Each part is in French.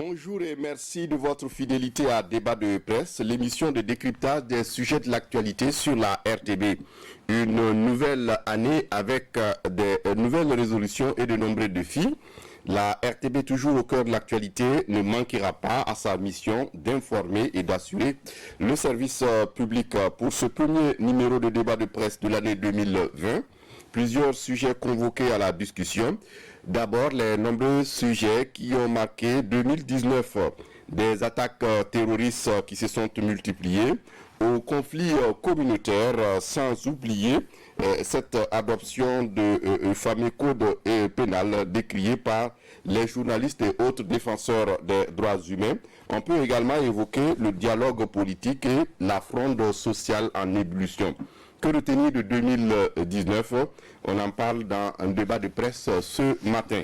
Bonjour et merci de votre fidélité à Débat de presse, l'émission de décryptage des sujets de l'actualité sur la RTB. Une nouvelle année avec des nouvelles résolutions et de nombreux défis. La RTB, toujours au cœur de l'actualité, ne manquera pas à sa mission d'informer et d'assurer le service public. Pour ce premier numéro de Débat de presse de l'année 2020, plusieurs sujets convoqués à la discussion. D'abord, les nombreux sujets qui ont marqué 2019, des attaques terroristes qui se sont multipliées, au conflit communautaire, sans oublier cette adoption de fameux code pénal décrié par les journalistes et autres défenseurs des droits humains. On peut également évoquer le dialogue politique et la fronde sociale en ébullition. Que retenir de 2019? On en parle dans un débat de presse ce matin.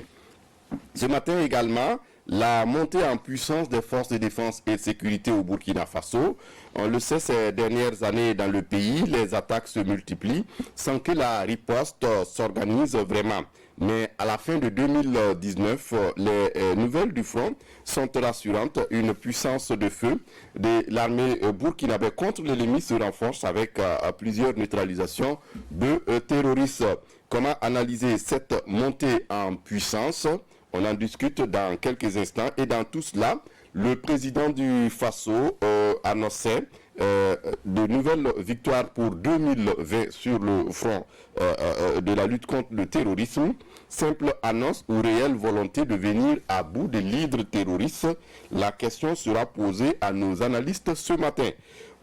Ce matin également, la montée en puissance des forces de défense et de sécurité au Burkina Faso. On le sait, ces dernières années dans le pays, les attaques se multiplient sans que la riposte s'organise vraiment. Mais à la fin de 2019, les nouvelles du front sont rassurantes. Une puissance de feu de l'armée burkinabé contre l'ennemi se renforce avec plusieurs neutralisations de terroristes. Comment analyser cette montée en puissance? On en discute dans quelques instants. Et dans tout cela, le président du Faso annonçait de nouvelles victoires pour 2020 sur le front de la lutte contre le terrorisme. Simple annonce ou réelle volonté de venir à bout des leaders terroristes? La question sera posée à nos analystes ce matin.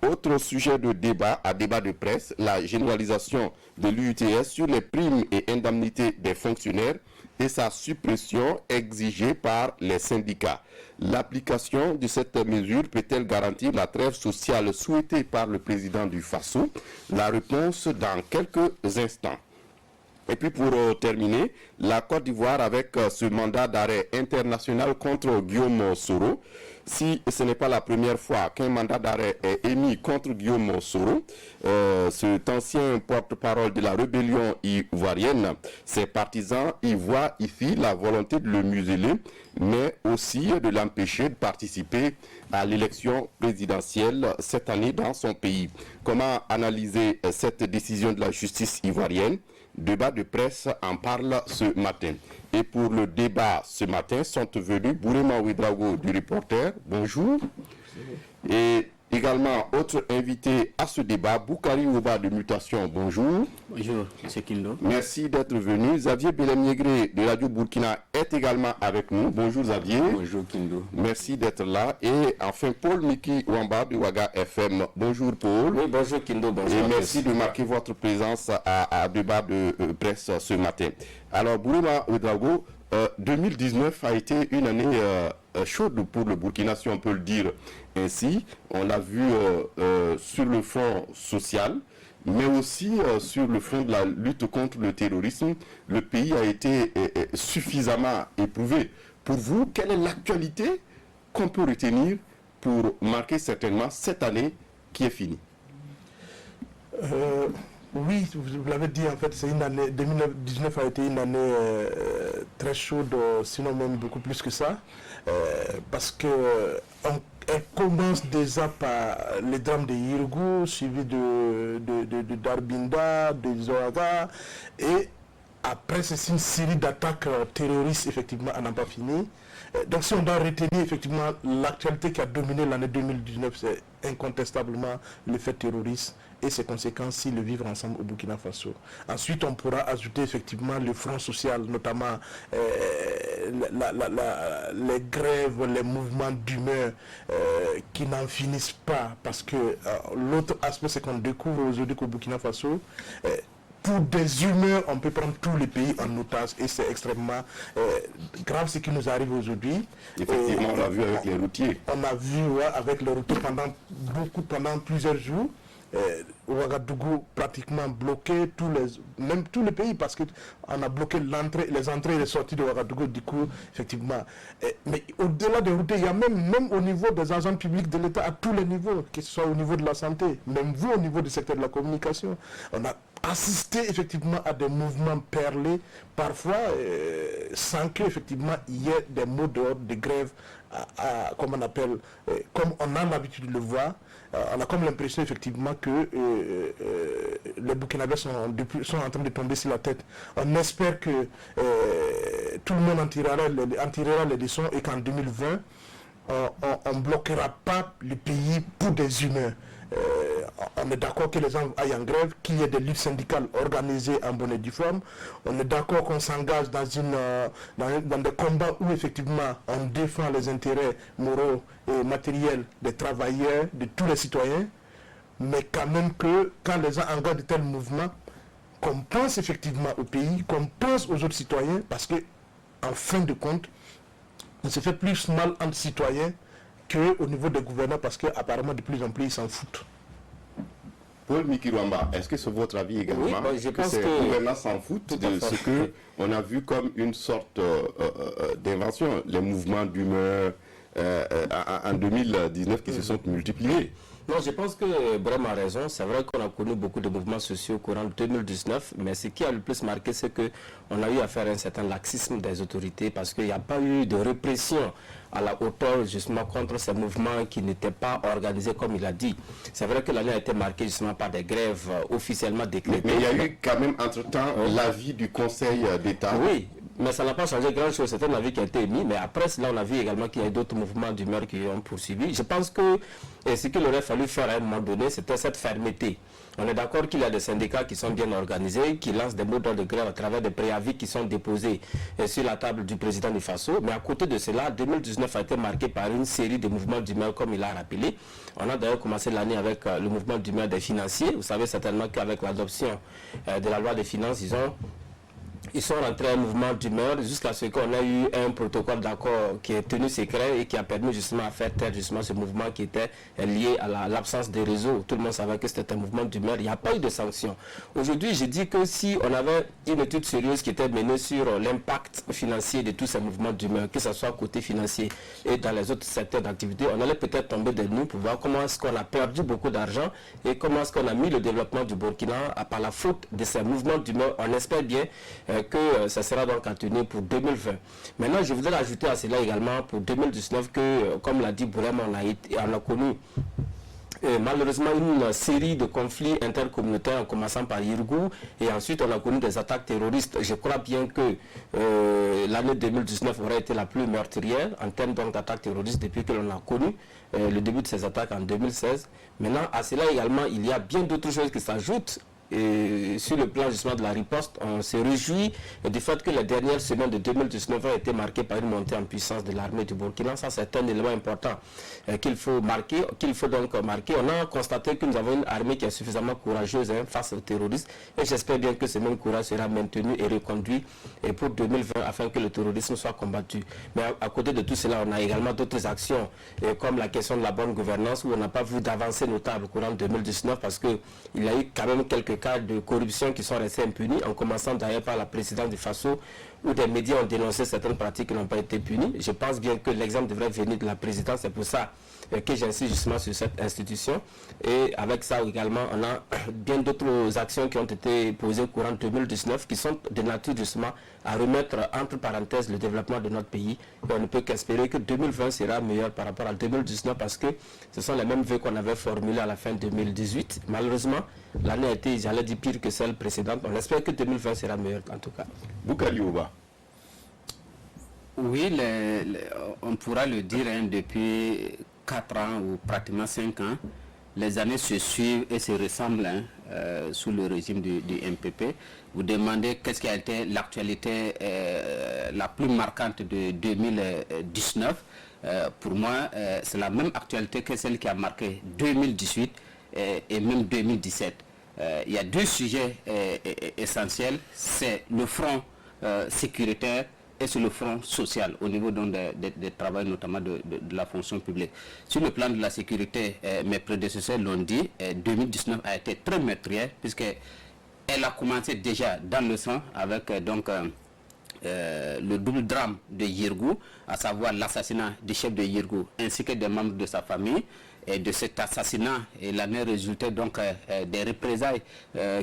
Autre sujet de débat à débat de presse, la généralisation de l'UTS sur les primes et indemnités des fonctionnaires et sa suppression exigée par les syndicats. L'application de cette mesure peut-elle garantir la trêve sociale souhaitée par le président du Faso? La réponse dans quelques instants. Et puis pour terminer, la Côte d'Ivoire avec ce mandat d'arrêt international contre Guillaume Soro. Si ce n'est pas la première fois qu'un mandat d'arrêt est émis contre Guillaume Soro, cet ancien porte-parole de la rébellion ivoirienne, ses partisans y voient ici la volonté de le museler, mais aussi de l'empêcher de participer à l'élection présidentielle cette année dans son pays. Comment analyser cette décision de la justice ivoirienne? Débat de presse en parle ce matin. Et pour le débat ce matin sont venus Bourema Ouedraogo du Reporter, bonjour. Et également autre invité à ce débat, Boukari Ouba de Mutation, bonjour. Bonjour, M. Kindo. Merci d'être venu. Xavier Belem-Niegré de Radio Burkina est également avec nous. Bonjour Xavier. Bonjour Kindo. Merci d'être là. Et enfin Paul Miki Wamba de Ouaga FM. Bonjour Paul. Oui, bonjour Kindo. Bonjour. Et merci de marquer votre présence à débat de presse ce matin. Alors Bourema Ouedraogo, 2019 a été une année chaude pour le Burkina, si on peut le dire ainsi. On l'a vu sur le front social, mais aussi sur le front de la lutte contre le terrorisme. Le pays a été suffisamment éprouvé. Pour vous, quelle est l'actualité qu'on peut retenir pour marquer certainement cette année qui est finie? Oui, vous l'avez dit, en fait, c'est une année, 2019 a été une année très chaude, sinon même beaucoup plus que ça, parce que elle commence déjà par les drames de Yirgou, suivi de Darbinda, de Zoaga, et après c'est une série d'attaques terroristes, effectivement, à n'en pas fini. Donc si on doit retenir effectivement l'actualité qui a dominé l'année 2019, c'est incontestablement le fait terroriste et ses conséquences si le vivre ensemble au Burkina Faso. Ensuite, on pourra ajouter effectivement le front social, notamment les grèves, les mouvements d'humeur qui n'en finissent pas, parce que l'autre aspect, c'est qu'on découvre aujourd'hui qu'au Burkina Faso, pour des humeurs, on peut prendre tous les pays en otage et c'est extrêmement grave ce qui nous arrive aujourd'hui. Effectivement, on l'a vu avec les routiers. On a vu avec les routiers pendant plusieurs jours. Ouagadougou pratiquement bloqué, même tous les pays, parce qu'on a bloqué les entrées et les sorties de Ouagadougou, du coup, effectivement. Mais au-delà des routiers, il y a même au niveau des agents publics de l'État, à tous les niveaux, que ce soit au niveau de la santé, même vous au niveau du secteur de la communication, on a assisté effectivement à des mouvements perlés, parfois sans qu'effectivement il y ait des mots d'ordre, de grève, comme on appelle, comme on a l'habitude de le voir. On a comme l'impression effectivement que les Burkinabés sont en train de tomber sur la tête. On espère que tout le monde en tirera les leçons et qu'en 2020, on ne bloquera pas le pays pour des humains. On est d'accord que les gens aillent en grève, qu'il y ait des luttes syndicales organisées en bonne et due forme. On est d'accord qu'on s'engage dans des combats où effectivement on défend les intérêts moraux et matériels des travailleurs, de tous les citoyens. Mais quand même que quand les gens engagent de tels mouvements, qu'on pense effectivement au pays, qu'on pense aux autres citoyens, parce que en fin de compte, on se fait plus mal entre citoyens qu'au niveau des gouvernants, parce qu'apparemment de plus en plus ils s'en foutent. Paul Mikirwamba, est-ce que c'est votre avis également? Oui, je pense que les gouvernants s'en foutent de ce qu'on a vu comme une sorte d'invention, les mouvements d'humeur en 2019 qui se sont multipliés. Non, je pense que Brem a raison. C'est vrai qu'on a connu beaucoup de mouvements sociaux au courant de 2019, mais ce qui a le plus marqué, c'est qu'on a eu à faire un certain laxisme des autorités parce qu'il n'y a pas eu de répression à la hauteur justement contre ces mouvements qui n'étaient pas organisés comme il a dit. C'est vrai que l'année a été marquée justement par des grèves officiellement décrétées. Mais il y a eu quand même entre-temps l'avis du Conseil d'État. Oui. Mais ça n'a pas changé grand-chose. C'est un avis qui a été émis. Mais après cela, on a vu également qu'il y a d'autres mouvements d'humeur qui ont poursuivi. Je pense que ce qu'il aurait fallu faire à un moment donné, c'était cette fermeté. On est d'accord qu'il y a des syndicats qui sont bien organisés, qui lancent des mots d'ordre de grève à travers des préavis qui sont déposés sur la table du président du Faso. Mais à côté de cela, 2019 a été marqué par une série de mouvements d'humeur, comme il a rappelé. On a d'ailleurs commencé l'année avec le mouvement d'humeur des financiers. Vous savez certainement qu'avec l'adoption de la loi des finances, ils sont rentrés en mouvement d'humeur jusqu'à ce qu'on ait eu un protocole d'accord qui est tenu secret et qui a permis justement à faire taire justement ce mouvement qui était lié à l'absence de réseau. Tout le monde savait que c'était un mouvement d'humeur. Il n'y a pas eu de sanctions. Aujourd'hui, je dis que si on avait une étude sérieuse qui était menée sur l'impact financier de tous ces mouvements d'humeur, que ce soit côté financier et dans les autres secteurs d'activité, on allait peut-être tomber des nues pour voir comment est-ce qu'on a perdu beaucoup d'argent et comment est-ce qu'on a mis le développement du Burkina par la faute de ces mouvements d'humeur. On espère bien que ça sera donc à tenir pour 2020. Maintenant, je voudrais ajouter à cela également pour 2019 que, comme l'a dit Bourem, on a connu malheureusement une série de conflits intercommunautaires en commençant par Yirgou et ensuite on a connu des attaques terroristes. Je crois bien que l'année 2019 aurait été la plus meurtrière en termes d'attaques terroristes depuis que l'on a connu le début de ces attaques en 2016. Maintenant, à cela également, il y a bien d'autres choses qui s'ajoutent. Et sur le plan justement de la riposte, on se réjouit du fait que les dernières semaines de 2019 ont été marquées par une montée en puissance de l'armée du Burkina. Ça, c'est un élément important qu'il faut donc marquer. On a constaté que nous avons une armée qui est suffisamment courageuse face aux terroristes et j'espère bien que ce même courage sera maintenu et reconduit pour 2020 afin que le terrorisme soit combattu. Mais à côté de tout cela, on a également d'autres actions comme la question de la bonne gouvernance où on n'a pas vu d'avancée notable au courant de 2019 parce qu'il y a eu quand même quelques cas de corruption qui sont restés impunis, en commençant d'ailleurs par la présidente du Faso, où des médias ont dénoncé certaines pratiques qui n'ont pas été punies. Je pense bien que l'exemple devrait venir de la présidence, c'est pour ça que j'insiste justement sur cette institution. Et avec ça également, on a bien d'autres actions qui ont été posées au courant de 2019, qui sont de nature justement à remettre entre parenthèses le développement de notre pays. Et on ne peut qu'espérer que 2020 sera meilleur par rapport à 2019 parce que ce sont les mêmes vœux qu'on avait formulés à la fin 2018. Malheureusement, l'année a été, j'allais dire, pire que celle précédente. On espère que 2020 sera meilleur en tout cas. Boukari Ouba. Oui, on pourra le dire depuis 4 ans ou pratiquement 5 ans, les années se suivent et se ressemblent sous le régime du MPP. Vous demandez qu'est-ce qui a été l'actualité la plus marquante de 2019. Pour moi, c'est la même actualité que celle qui a marqué 2018 et même 2017. il y a deux sujets essentiels, c'est le front sécuritaire et sur le front social au niveau des travail, notamment de la fonction publique. Sur le plan de la sécurité, mes prédécesseurs l'ont dit, 2019 a été très meurtrière puisqu'elle a commencé déjà dans le sang avec le double drame de Yirgou, à savoir l'assassinat du chef de Yirgou ainsi que des membres de sa famille. Et de cet assassinat, il en est résulté donc des représailles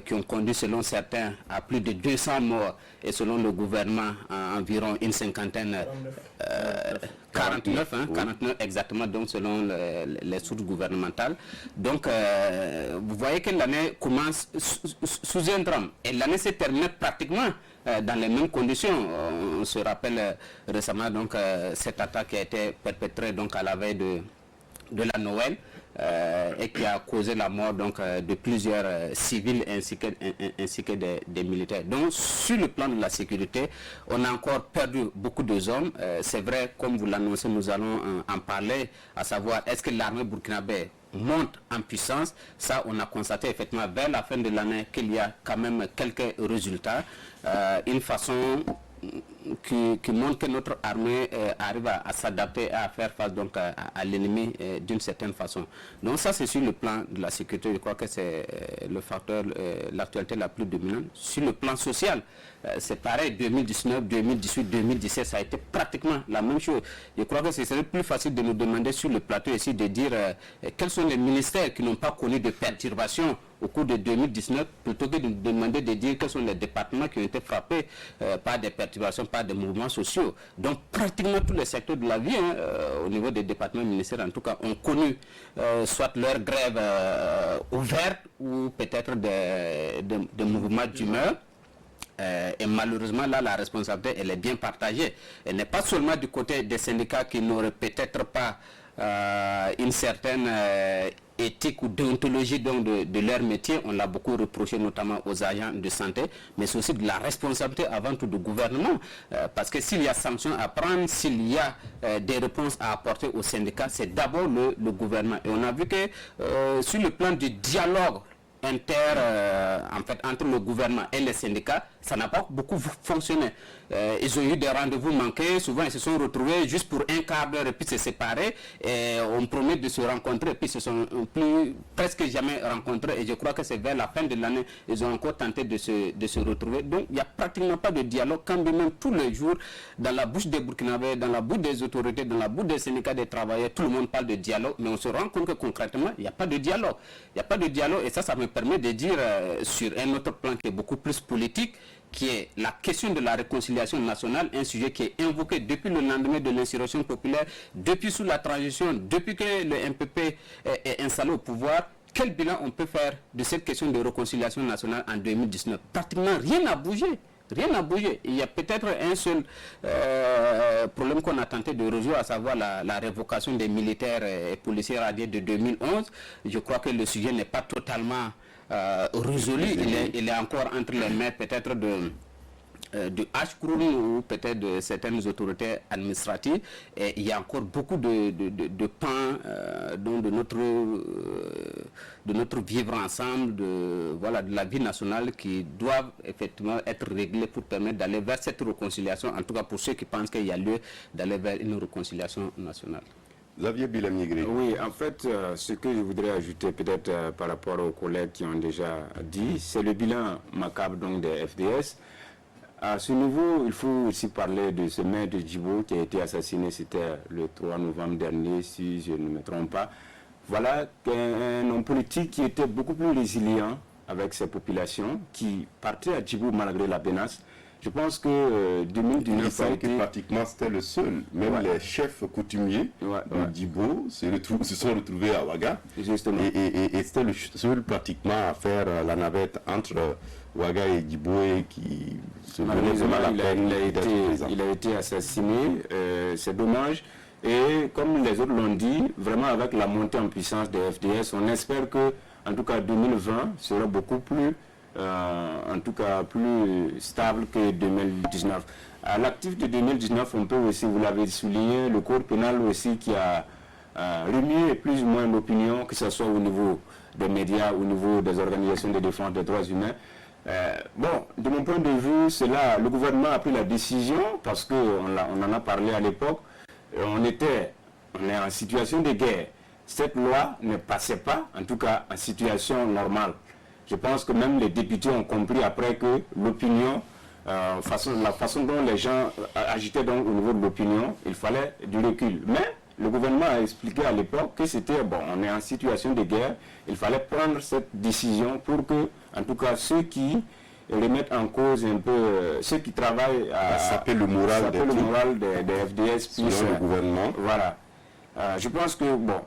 qui ont conduit selon certains à plus de 200 morts et selon le gouvernement à environ une cinquantaine, 49 exactement, donc selon les sources gouvernementales. Donc vous voyez que l'année commence sous un drame et l'année s'est terminée pratiquement dans les mêmes conditions. On se rappelle récemment donc cette attaque qui a été perpétrée donc à la veille de la Noël et qui a causé la mort donc de plusieurs civils ainsi que des militaires. Donc sur le plan de la sécurité, on a encore perdu beaucoup de hommes. C'est vrai, comme vous l'annoncez, nous allons en parler, à savoir est-ce que l'armée burkinabé monte en puissance. Ça, on a constaté effectivement vers la fin de l'année qu'il y a quand même quelques résultats. Une façon qui montre que notre armée arrive à s'adapter et à faire face donc à l'ennemi d'une certaine façon. Donc ça c'est sur le plan de la sécurité, je crois que c'est le facteur, l'actualité la plus dominante. Sur le plan social, c'est pareil, 2019, 2018, 2017, ça a été pratiquement la même chose. Je crois que ce serait plus facile de nous demander sur le plateau ici de dire quels sont les ministères qui n'ont pas connu de perturbations au cours de 2019, plutôt que de demander de dire quels sont les départements qui ont été frappés par des perturbations, par des mouvements sociaux. Donc pratiquement tous les secteurs de la vie, au niveau des départements ministériels en tout cas, ont connu soit leur grève ouverte ou peut-être des mouvements d'humeur. Et malheureusement, là, la responsabilité, elle est bien partagée. Elle n'est pas seulement du côté des syndicats qui n'auraient peut-être pas une certaine éthique ou déontologie donc, de leur métier. On l'a beaucoup reproché, notamment aux agents de santé, mais c'est aussi de la responsabilité avant tout du gouvernement. Parce que s'il y a sanctions à prendre, s'il y a des réponses à apporter aux syndicats, c'est d'abord le gouvernement. Et on a vu que sur le plan du dialogue entre le gouvernement et les syndicats, ça n'a pas beaucoup fonctionné. Ils ont eu des rendez-vous manqués, souvent ils se sont retrouvés juste pour un quart d'heure et puis se séparer. Et on promet de se rencontrer et puis ils se sont presque jamais rencontrés. Et je crois que c'est vers la fin de l'année ils ont encore tenté de se retrouver. Donc il n'y a pratiquement pas de dialogue, quand même tous les jours, dans la bouche des Burkinabés, dans la bouche des autorités, dans la bouche des syndicats des travailleurs, tout le monde parle de dialogue, mais on se rend compte que concrètement, il n'y a pas de dialogue. Il n'y a pas de dialogue et ça me permet de dire sur un autre plan qui est beaucoup plus politique, qui est la question de la réconciliation nationale, un sujet qui est invoqué depuis le lendemain de l'insurrection populaire, depuis sous la transition, depuis que le MPP est installé au pouvoir. Quel bilan on peut faire de cette question de réconciliation nationale en 2019? Pratiquement rien n'a bougé. Rien n'a bougé. Il y a peut-être un seul problème qu'on a tenté de résoudre, à savoir la révocation des militaires et policiers radiés de 2011. Je crois que le sujet n'est pas totalement résolu. Il est encore entre les mains peut-être de Ashkroun ou peut-être de certaines autorités administratives. Et il y a encore beaucoup de pans de notre vivre ensemble, de la vie nationale qui doivent effectivement être réglés pour permettre d'aller vers cette réconciliation, en tout cas pour ceux qui pensent qu'il y a lieu d'aller vers une réconciliation nationale. Xavier Bilamigré. Oui, en fait, ce que je voudrais ajouter peut-être par rapport aux collègues qui ont déjà dit, c'est le bilan macabre donc des FDS. À ce niveau, il faut aussi parler de ce maire de Djibo qui a été assassiné, c'était le 3 novembre dernier, si je ne me trompe pas. Voilà un homme politique qui était beaucoup plus résilient avec ses populations, qui partait à Djibo malgré la menace. Je pense que 2019 a été... pratiquement c'était le seul. Même les chefs coutumiers de Djibo se sont retrouvés à Ouaga. Justement. Et c'était le seul pratiquement à faire la navette entre Ouaga et Djibo et qui se malheureusement il a été assassiné. C'est dommage. Et comme les autres l'ont dit, vraiment avec la montée en puissance des FDS, on espère que en tout cas 2020 sera beaucoup plus en tout cas plus stable que 2019. À l'actif de 2019, on peut aussi, vous l'avez souligné, le code pénal aussi qui a remis plus ou moins l'opinion, que ce soit au niveau des médias, au niveau des organisations de défense des droits humains. Bon, de mon point de vue, le gouvernement a pris la décision, parce qu'on en a parlé à l'époque, on est en situation de guerre. Cette loi ne passait pas, en tout cas en situation normale. Je pense que même les députés ont compris après que l'opinion, la façon dont les gens agitaient donc au niveau de l'opinion, il fallait du recul. Mais le gouvernement a expliqué à l'époque que c'était, bon, on est en situation de guerre, il fallait prendre cette décision pour que, en tout cas, ceux qui remettent en cause un peu, ceux qui travaillent à saper le moral des FDS puissent, le gouvernement. Voilà. Je pense que, bon,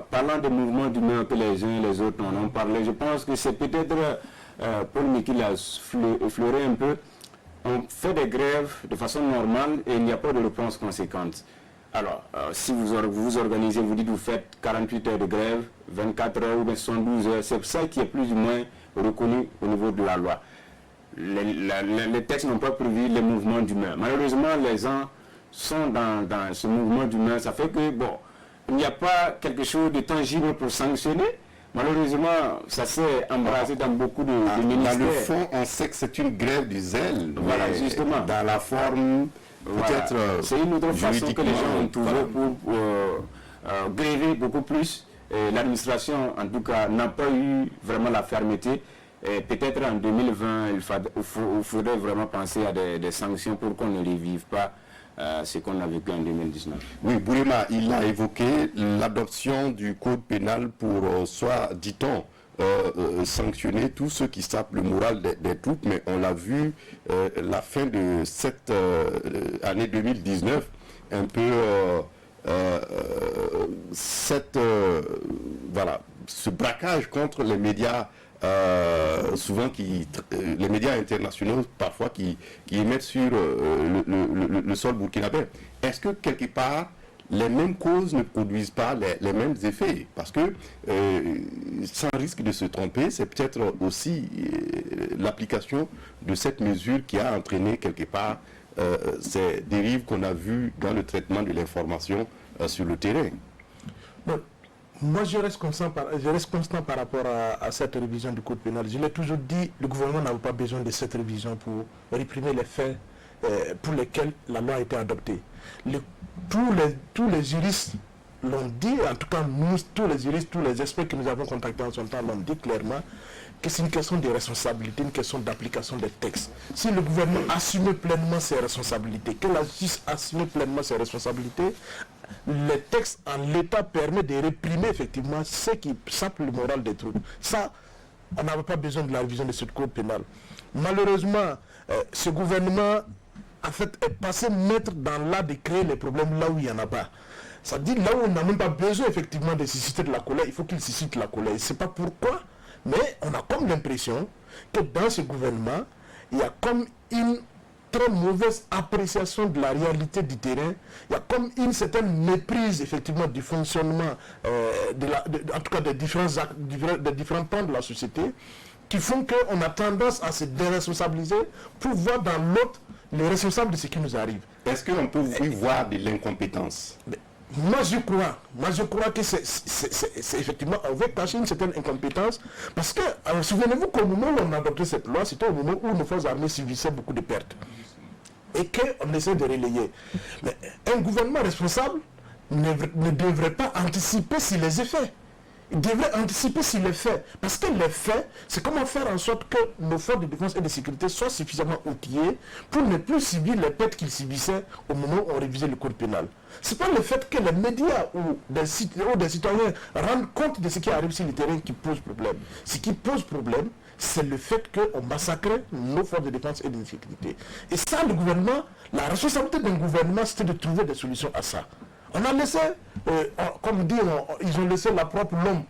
parlant des mouvements d'humeur que les uns et les autres en ont parlé, je pense que c'est peut-être, Paul Miki l'a effleuré un peu, on fait des grèves de façon normale et il n'y a pas de réponse conséquente. Alors, si vous vous organisez, vous dites vous faites 48 heures de grève, 24 heures ou bien 72 heures, c'est ça qui est plus ou moins reconnu au niveau de la loi. Les textes n'ont pas prévu les mouvements d'humeur. Malheureusement, les gens sont dans ce mouvement d'humeur. Ça fait que, bon, il n'y a pas quelque chose de tangible pour sanctionner. Malheureusement, ça s'est embrasé dans beaucoup de ministères. Dans le fond, on sait que c'est une grève du zèle. Voilà, justement. Dans la forme, peut-être. Voilà. C'est une autre façon que les gens ont trouvé pour gréver beaucoup plus. L'administration, en tout cas, n'a pas eu vraiment la fermeté. Peut-être en 2020, il faudrait vraiment penser à des sanctions pour qu'on ne revive pas ce qu'on a vécu en 2019. Oui, Bourema, il a évoqué l'adoption du code pénal pour, soit, dit-on, sanctionner tous ceux qui sapent le moral des troupes, mais on l'a vu, la fin de cette année 2019, un peu voilà, ce braquage contre les médias, souvent les médias internationaux parfois qui émettent sur le sol burkinabé. Est-ce que quelque part les mêmes causes ne produisent pas les mêmes effets? Parce que sans risque de se tromper, c'est peut-être aussi l'application de cette mesure qui a entraîné quelque part ces dérives qu'on a vues dans le traitement de l'information sur le terrain. Bon. Moi, je reste constant par rapport à cette révision du code pénal. Je l'ai toujours dit, le gouvernement n'a pas besoin de cette révision pour réprimer les faits pour lesquels la loi a été adoptée. Tous les juristes l'ont dit, en tout cas nous, tous les juristes, tous les experts que nous avons contactés en son temps l'ont dit clairement que c'est une question de responsabilité, une question d'application des textes. Si le gouvernement assume pleinement ses responsabilités, que la justice assume pleinement ses responsabilités, les textes en l'état permettent de réprimer effectivement ceux qui sapent le moral des troupes. Ça, on n'avait pas besoin de la révision de ce code pénal. Malheureusement, ce gouvernement en fait est passé maître dans l'art de créer les problèmes là où il n'y en a pas. Ça dit là où on n'a même pas besoin effectivement de susciter de la colère, il faut qu'il suscite la colère. Je ne sais pas pourquoi, mais on a comme l'impression que dans ce gouvernement, il y a comme une très mauvaise appréciation de la réalité du terrain. Il y a comme une certaine méprise effectivement du fonctionnement en tout cas des différents pans de la société qui font qu'on a tendance à se déresponsabiliser pour voir dans l'autre les responsables de ce qui nous arrive. Est-ce qu'on peut y voir de l'incompétence? Moi je crois que c'est effectivement, on veut cacher une certaine incompétence parce que, souvenez-vous qu'au moment où on a adopté cette loi, c'était au moment où nos forces armées subissaient beaucoup de pertes et qu'on essaie de relayer. Mais un gouvernement responsable ne devrait pas anticiper sur les effets. Il devrait anticiper sur les faits. Parce que les faits, c'est comment faire en sorte que nos forces de défense et de sécurité soient suffisamment outillées pour ne plus subir les pertes qu'ils subissaient au moment où on révisait le code pénal. Ce n'est pas le fait que les médias ou des citoyens rendent compte de ce qui arrive sur le terrain qui pose problème. Ce qui pose problème, c'est le fait qu'on massacrait nos forces de défense et de sécurité. Et ça, le gouvernement, la responsabilité d'un gouvernement, c'était de trouver des solutions à ça. On a laissé, comme dit, ils ont laissé la propre l'homme.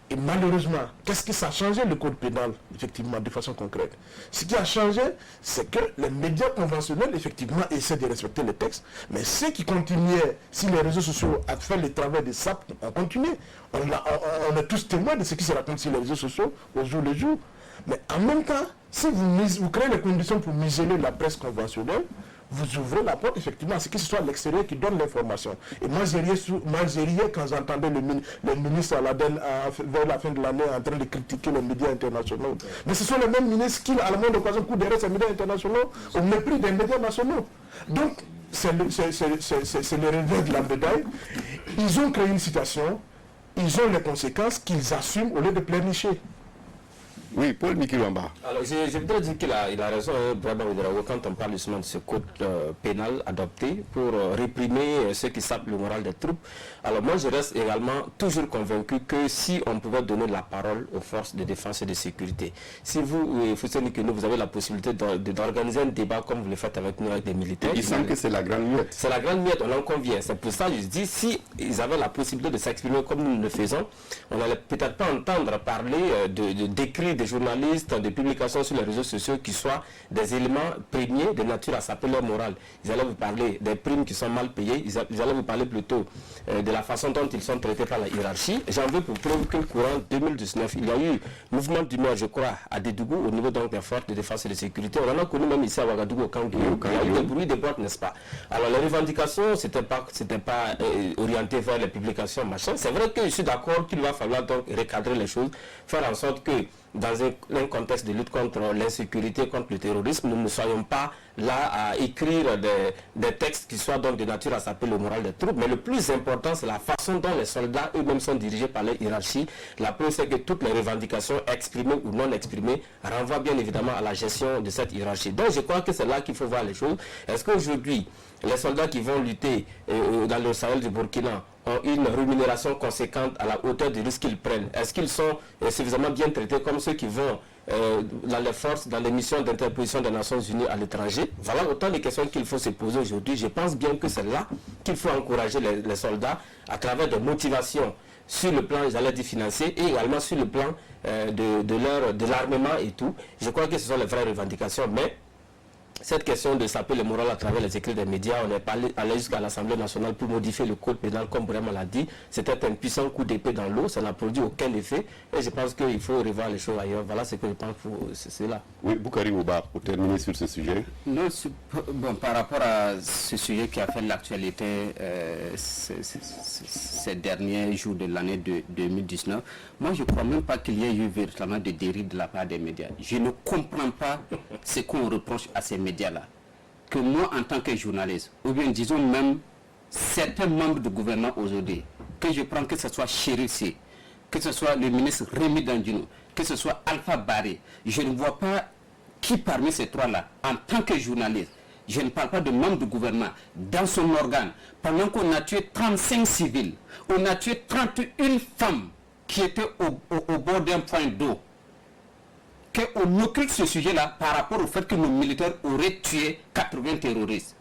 Et malheureusement, qu'est-ce qui a changé le code pénal, effectivement, de façon concrète? Ce qui a changé, c'est que les médias conventionnels, effectivement, essaient de respecter les textes, mais ceux qui continuaient, si les réseaux sociaux à faire le travail des SAP, ont continué. On est tous témoins de ce qui se raconte sur les réseaux sociaux au jour le jour. Mais en même temps, si vous créez les conditions pour museler la presse conventionnelle, vous ouvrez la porte effectivement à ce que ce soit l'extérieur qui donne l'information. Et moi j'ai riais quand j'entendais le ministre Aladin vers la fin de l'année en train de critiquer les médias internationaux. Mais ce sont les mêmes ministres qui, à la moindre occasion, coupent derrière ces médias internationaux au mépris des médias nationaux. Donc, c'est le revers de la médaille. Ils ont créé une situation, ils ont les conséquences qu'ils assument au lieu de pleurnicher. Oui, Paul Mikilwamba. Alors, je voudrais dire qu'il a raison, quand on parle justement de ce code pénal adopté pour réprimer ceux qui sapent le moral des troupes. Alors moi, je reste également toujours convaincu que si on pouvait donner la parole aux forces de défense et de sécurité, si vous, vous avez la possibilité d'organiser un débat comme vous le faites avec nous, avec des militaires. Il semble que c'est la grande muette. C'est la grande muette, on en convient. C'est pour ça que je dis, si ils avaient la possibilité de s'exprimer comme nous le faisons, on n'allait peut-être pas entendre parler d'écrits des journalistes, des publications sur les réseaux sociaux qui soient des éléments premiers de nature à saper leur morale. Ils allaient vous parler des primes qui sont mal payées, ils allaient vous parler plutôt de la façon dont ils sont traités par la hiérarchie. J'en veux pour preuve que le courant 2019, il y a eu mouvement d'humeur, je crois, à Dédougou, au niveau donc des forces de défense et de sécurité. On en a connu même ici à Ouagadougou, au Kangou. Il y a eu des bruits, des boîtes, n'est-ce pas? Alors les revendications, c'était pas orienté vers les publications, machin. C'est vrai que je suis d'accord qu'il va falloir donc recadrer les choses, faire en sorte que dans un contexte de lutte contre l'insécurité, contre le terrorisme, nous ne soyons pas là à écrire des textes qui soient donc de nature à saper le moral des troupes. Mais le plus important, c'est la façon dont les soldats eux-mêmes sont dirigés par les hiérarchies. La preuve, c'est que toutes les revendications exprimées ou non exprimées renvoient bien évidemment à la gestion de cette hiérarchie. Donc je crois que c'est là qu'il faut voir les choses. Est-ce qu'aujourd'hui, les soldats qui vont lutter dans le Sahel du Burkina ont une rémunération conséquente à la hauteur du risque qu'ils prennent? Est-ce qu'ils sont suffisamment bien traités comme ceux qui vont dans les forces, dans les missions d'interposition des Nations Unies à l'étranger? Voilà autant de questions qu'il faut se poser aujourd'hui. Je pense bien que c'est là qu'il faut encourager les soldats à travers des motivations sur le plan, j'allais dire financier, et également sur le plan de l'armement et tout. Je crois que ce sont les vraies revendications, mais cette question de saper le moral à travers les écrits des médias, on est allé jusqu'à l'Assemblée nationale pour modifier le code pénal, comme vraiment l'a dit. C'était un puissant coup d'épée dans l'eau, ça n'a produit aucun effet. Et je pense qu'il faut revoir les choses ailleurs. Voilà ce que je pense, c'est là. Oui, Boukari Ouba, pour terminer sur ce sujet. Non, bon, par rapport à ce sujet qui a fait l'actualité ces derniers jours de l'année 2019, moi je ne crois même pas qu'il y ait eu véritablement de dérive de la part des médias. Je ne comprends pas ce qu'on reproche à ces médias-là. Que moi, en tant que journaliste, ou bien disons même certains membres du gouvernement aujourd'hui, que je prends que ce soit Chérissé, que ce soit le ministre Rémi Dandino, que ce soit Alpha Barré, je ne vois pas qui parmi ces trois-là, en tant que journaliste, je ne parle pas de membres du gouvernement, dans son organe, pendant qu'on a tué 35 civils, on a tué 31 femmes qui étaient au bord d'un point d'eau, qu'on occulte ce sujet-là par rapport au fait que nos militaires auraient tué 80 terroristes.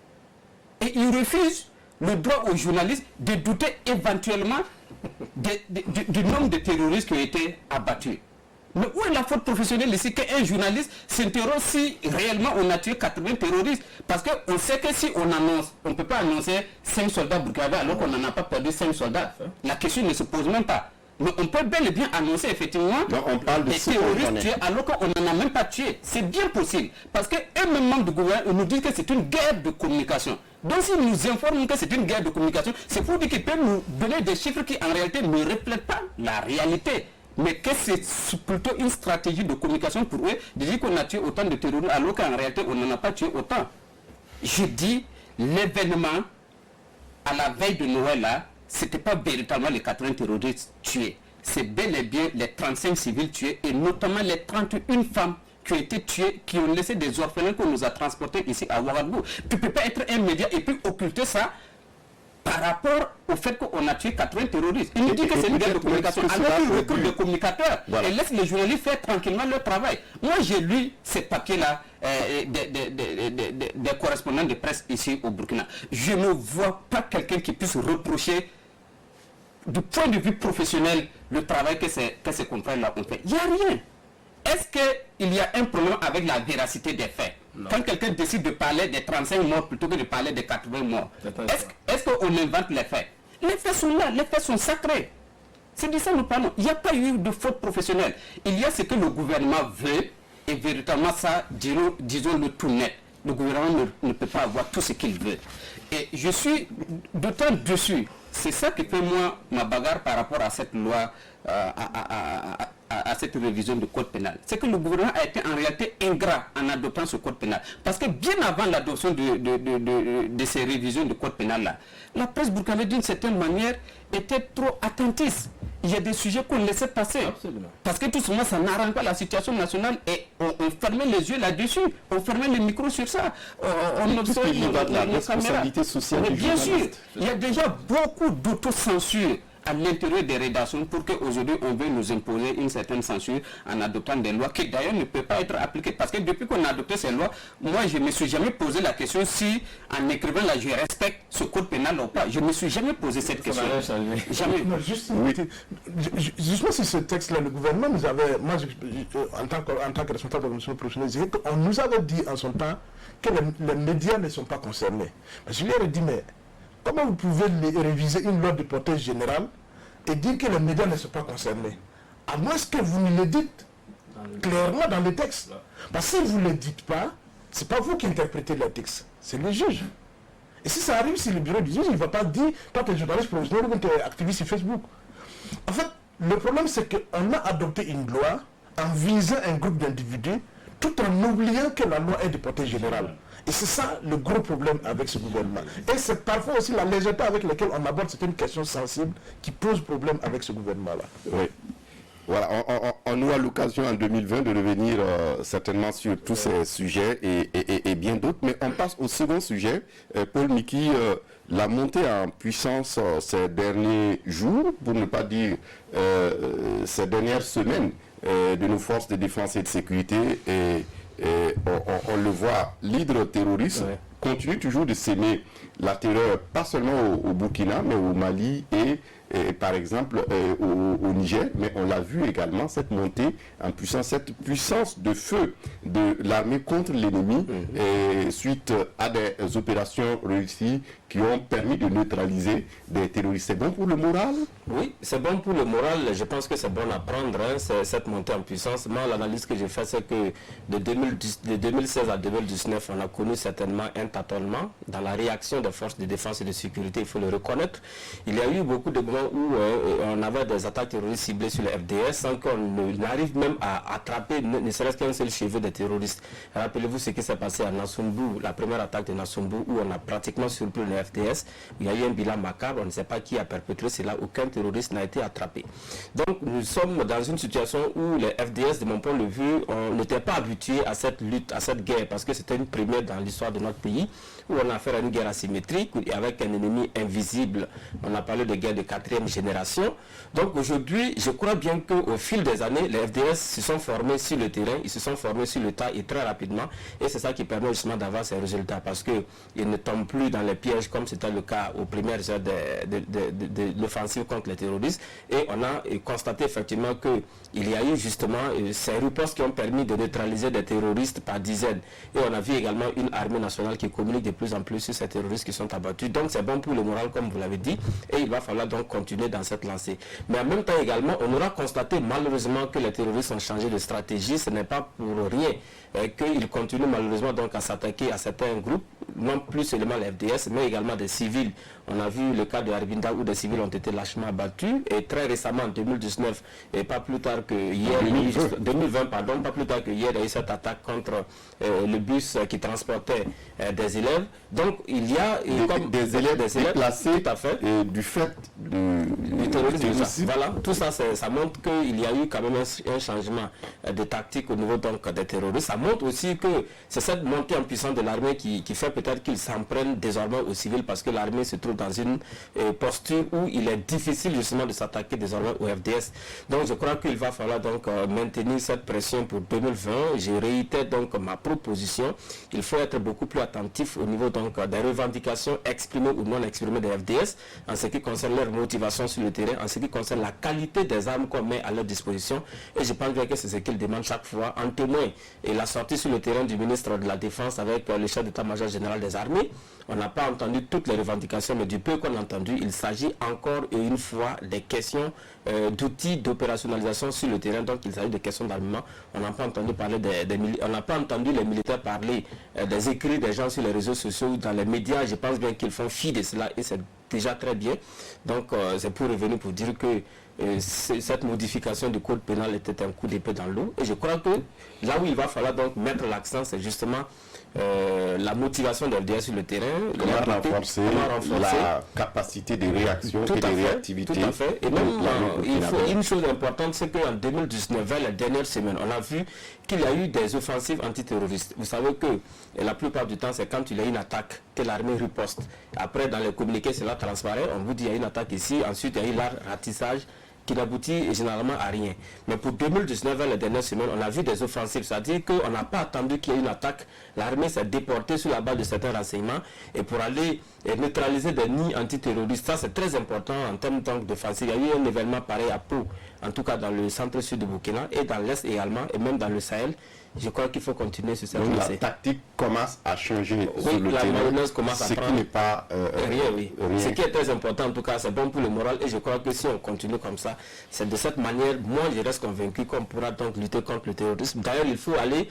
Et ils refusent le droit aux journalistes de douter éventuellement du nombre de terroristes qui ont été abattus. Mais où est la faute professionnelle ici qu'un journaliste s'interroge si réellement on a tué 80 terroristes? Parce qu'on sait que si on annonce, on ne peut pas annoncer 5 soldats burkinabés alors qu'on n'en a pas perdu 5 soldats. La question ne se pose même pas. Mais on peut bel et bien annoncer effectivement on parle de des terroristes tués alors qu'on n'en a même pas tué. C'est bien possible. Parce qu'eux-mêmes membres du gouvernement nous disent que c'est une guerre de communication. Donc s'ils nous informent que c'est une guerre de communication, c'est pour dire qu'ils peuvent nous donner des chiffres qui en réalité ne reflètent pas la réalité. Mais que c'est plutôt une stratégie de communication pour eux de dire qu'on a tué autant de terroristes alors qu'en réalité on n'en a pas tué autant. Je dis, l'événement à la veille de Noël là, c'était pas véritablement les 80 terroristes tués. C'est bel et bien les 35 civils tués et notamment les 31 femmes qui ont été tuées, qui ont laissé des orphelins qu'on nous a transportés ici à Ouagadougou. Tu ne peux pas être un média et puis occulter ça par rapport au fait qu'on a tué 80 terroristes. Il nous dit que c'est une guerre de communication. Alors qu'il recrute des communicateurs et laisse les journalistes faire tranquillement leur travail. Moi, j'ai lu ces papiers-là des correspondants de presse ici au Burkina. Je ne vois pas quelqu'un qui puisse reprocher du point de vue professionnel le travail que ces confrères-là ont fait. Il n'y a rien. Est-ce qu'il y a un problème avec la véracité des faits? Non. Quand quelqu'un décide de parler des 35 morts plutôt que de parler des 80 morts, est-ce qu'on invente les faits? Les faits sont là, les faits sont sacrés. C'est de ça que nous parlons. Il n'y a pas eu de faute professionnelle. Il y a ce que le gouvernement veut, et véritablement ça, disons le tout net. le gouvernement ne peut pas avoir tout ce qu'il veut. Et je suis d'autant dessus. C'est ça qui fait moi ma bagarre par rapport à cette loi, à cette révision du code pénal. C'est que le gouvernement a été en réalité ingrat en adoptant ce code pénal. Parce que bien avant l'adoption de ces révisions du code pénal-là, la presse burkinabé d'une certaine manière était trop attentiste. Il y a des sujets qu'on laissait passer. Absolument. Parce que tout simplement, ça n'arrange pas la situation nationale et on fermait les yeux là-dessus. On fermait les micros sur ça. On observe il y va de la responsabilité sociale du bien sûr, journaliste. il y a déjà beaucoup d'autocensure à l'intérieur des rédactions pour qu'aujourd'hui on veut nous imposer une certaine censure en adoptant des lois qui d'ailleurs ne peuvent pas être appliquées. Parce que depuis qu'on a adopté ces lois, moi je ne me suis jamais posé la question si en écrivant là je respecte ce code pénal ou pas. Je ne me suis jamais posé cette question. Jamais. Non, justement sur ce texte-là, le gouvernement nous avait, moi en tant que responsable de la commission professionnelle, je dirais qu'on nous avait dit en son temps que les médias ne sont pas concernés. Je lui ai dit, mais comment vous pouvez réviser une loi de portée générale et dire que les médias ne sont pas concernés? À moins que vous ne le dites clairement dans le texte. Parce que si vous ne le dites pas, ce n'est pas vous qui interprétez le texte, c'est le juge. Et si ça arrive, si le bureau du juge, il ne va pas dire, toi tu es journaliste professionnel ou tu es activiste sur Facebook. En fait, le problème c'est qu'on a adopté une loi en visant un groupe d'individus tout en oubliant que la loi est de portée générale. Et c'est ça le gros problème avec ce gouvernement. Et c'est parfois aussi la légèreté avec laquelle on aborde certaines questions sensibles qui posent problème avec ce gouvernement-là. Oui. Voilà, on aura l'occasion en 2020 de revenir certainement sur tous ces sujets et bien d'autres. Mais on passe au second sujet. Paul Miki, la montée en puissance ces derniers jours, pour ne pas dire ces dernières semaines, de nos forces de défense et de sécurité, et on le voit, l'hydre terroriste continue toujours de s'aimer la terreur, pas seulement au Burkina, mais au Mali et par exemple au Niger, mais on l'a vu également, cette montée en puissance, cette puissance de feu de l'armée contre l'ennemi suite à des opérations réussies qui ont permis de neutraliser des terroristes. C'est bon pour le moral? Oui, c'est bon pour le moral. Je pense que c'est bon à prendre, cette montée en puissance. Moi, l'analyse que j'ai faite, c'est que de 2016 à 2019, on a connu certainement un tâtonnement dans la réaction des forces de défense et de sécurité, il faut le reconnaître. Il y a eu beaucoup de moments où on avait des attaques terroristes ciblées sur le FDS sans qu'on n'arrive même à attraper ne serait-ce qu'un seul cheveu des terroristes. Rappelez-vous ce qui s'est passé à Nassumbu, la première attaque de Nassumbu, où on a pratiquement surpris le FDS. Il y a eu un bilan macabre, on ne sait pas qui a perpétré cela, aucun terroriste n'a été attrapé. Donc nous sommes dans une situation où les FDS, de mon point de vue, on n'était pas habitué à cette lutte, à cette guerre, parce que c'était une première dans l'histoire de notre pays, où on a affaire à une guerre asymétrique, avec un ennemi invisible. On a parlé de guerre de 4e génération. Donc aujourd'hui, je crois bien qu'au fil des années, les FDS se sont formés sur le terrain, ils se sont formés sur le tas et très rapidement, et c'est ça qui permet justement d'avoir ces résultats, parce qu'ils ne tombent plus dans les pièges comme c'était le cas aux premières heures de l'offensive contre les terroristes. Et on a constaté effectivement qu'il y a eu justement ces ripostes qui ont permis de neutraliser des terroristes par dizaines. Et on a vu également une armée nationale qui communique de plus en plus sur ces terroristes qui sont abattus. Donc c'est bon pour le moral, comme vous l'avez dit, et il va falloir donc continuer dans cette lancée. Mais en même temps également, on aura constaté malheureusement que les terroristes ont changé de stratégie. Ce n'est pas pour rien qu'ils continuent malheureusement donc à s'attaquer à certains groupes, non plus seulement les FDS, mais également des civils. On a vu le cas de Arbinda où des civils ont été lâchement abattus, et très récemment en 2019, et pas plus tard que hier, 2020 pardon, pas plus tard que hier, il y a eu cette attaque contre le bus qui transportait des élèves. Donc il y a des élèves déplacés tout à fait, du fait du terrorisme. Voilà, tout ça, ça montre qu'il y a eu quand même un changement de tactique au niveau donc des terroristes. Ça montre aussi que c'est cette montée en puissance de l'armée qui fait peut-être qu'ils s'en prennent désormais aux civils, parce que l'armée se trouve dans une posture où il est difficile justement de s'attaquer désormais au FDS. Donc je crois qu'il va falloir donc maintenir cette pression pour 2020. Je réitère donc ma proposition. Il faut être beaucoup plus attentif au niveau donc des revendications exprimées ou non exprimées des FDS en ce qui concerne leur motivation sur le terrain, en ce qui concerne la qualité des armes qu'on met à leur disposition. Et je pense bien que c'est ce qu'ils demandent chaque fois. En témoin et la sortie sur le terrain du ministre de la Défense avec le chef d'état-major général nationale des armées. On n'a pas entendu toutes les revendications, mais du peu qu'on a entendu, il s'agit encore une fois des questions d'outils d'opérationnalisation sur le terrain. Donc il s'agit de questions d'armement. On n'a pas entendu parler on n'a pas entendu les militaires parler des écrits des gens sur les réseaux sociaux ou dans les médias. Je pense bien qu'ils font fi de cela et c'est déjà très bien. Donc c'est pour revenir pour dire que cette modification du code pénal était un coup d'épée dans l'eau. Et je crois que là où il va falloir donc mettre l'accent, c'est justement la motivation de l'LDS sur le terrain. Comment renforcer la capacité de réaction et de réactivité. Tout à fait. Et même, il faut une chose importante, c'est qu'en 2019, vers la dernière semaine, on a vu qu'il y a eu des offensives antiterroristes. Vous savez que la plupart du temps, c'est quand il y a une attaque que l'armée riposte. Après, dans les communiqués, cela transparaît. On vous dit qu'il y a une attaque ici. Ensuite, il y a eu le ratissage qui n'aboutit généralement à rien. Mais pour 2019, vers les dernières semaines, on a vu des offensives. C'est-à-dire qu'on n'a pas attendu qu'il y ait une attaque. L'armée s'est déportée sur la base de certains renseignements et pour aller neutraliser des nids antiterroristes. Ça, c'est très important en termes d'offensive. Il y a eu un événement pareil à Pau, en tout cas dans le centre-sud du Burkina et dans l'Est également, et même dans le Sahel. Je crois qu'il faut continuer sur cette lancée. La tactique commence à changer sur le terrain. La mayonnaise commence à prendre. Ce qui n'est pas rien. Ce qui est très important, en tout cas, c'est bon pour le moral. Et je crois que si on continue comme ça, c'est de cette manière, moi je reste convaincu qu'on pourra donc lutter contre le terrorisme. D'ailleurs, il faut aller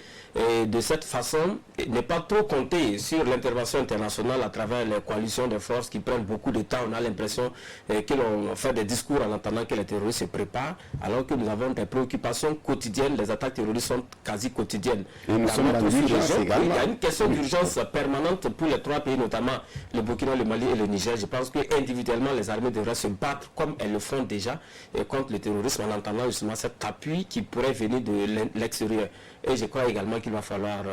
de cette façon, ne pas trop compter sur l'intervention internationale à travers les coalitions de forces qui prennent beaucoup de temps. On a l'impression que l'on fait des discours en attendant que les terroristes se préparent, alors que nous avons des préoccupations quotidiennes. Les attaques terroristes sont quasi quotidiennes. Et nous sommes dans l'urgence également. Il y a une question d'urgence permanente pour les trois pays, notamment le Burkina, le Mali et le Niger. Je pense qu'individuellement, les armées devraient se battre comme elles le font déjà contre le terrorisme en entendant justement cet appui qui pourrait venir de l'extérieur. Et je crois également qu'il va falloir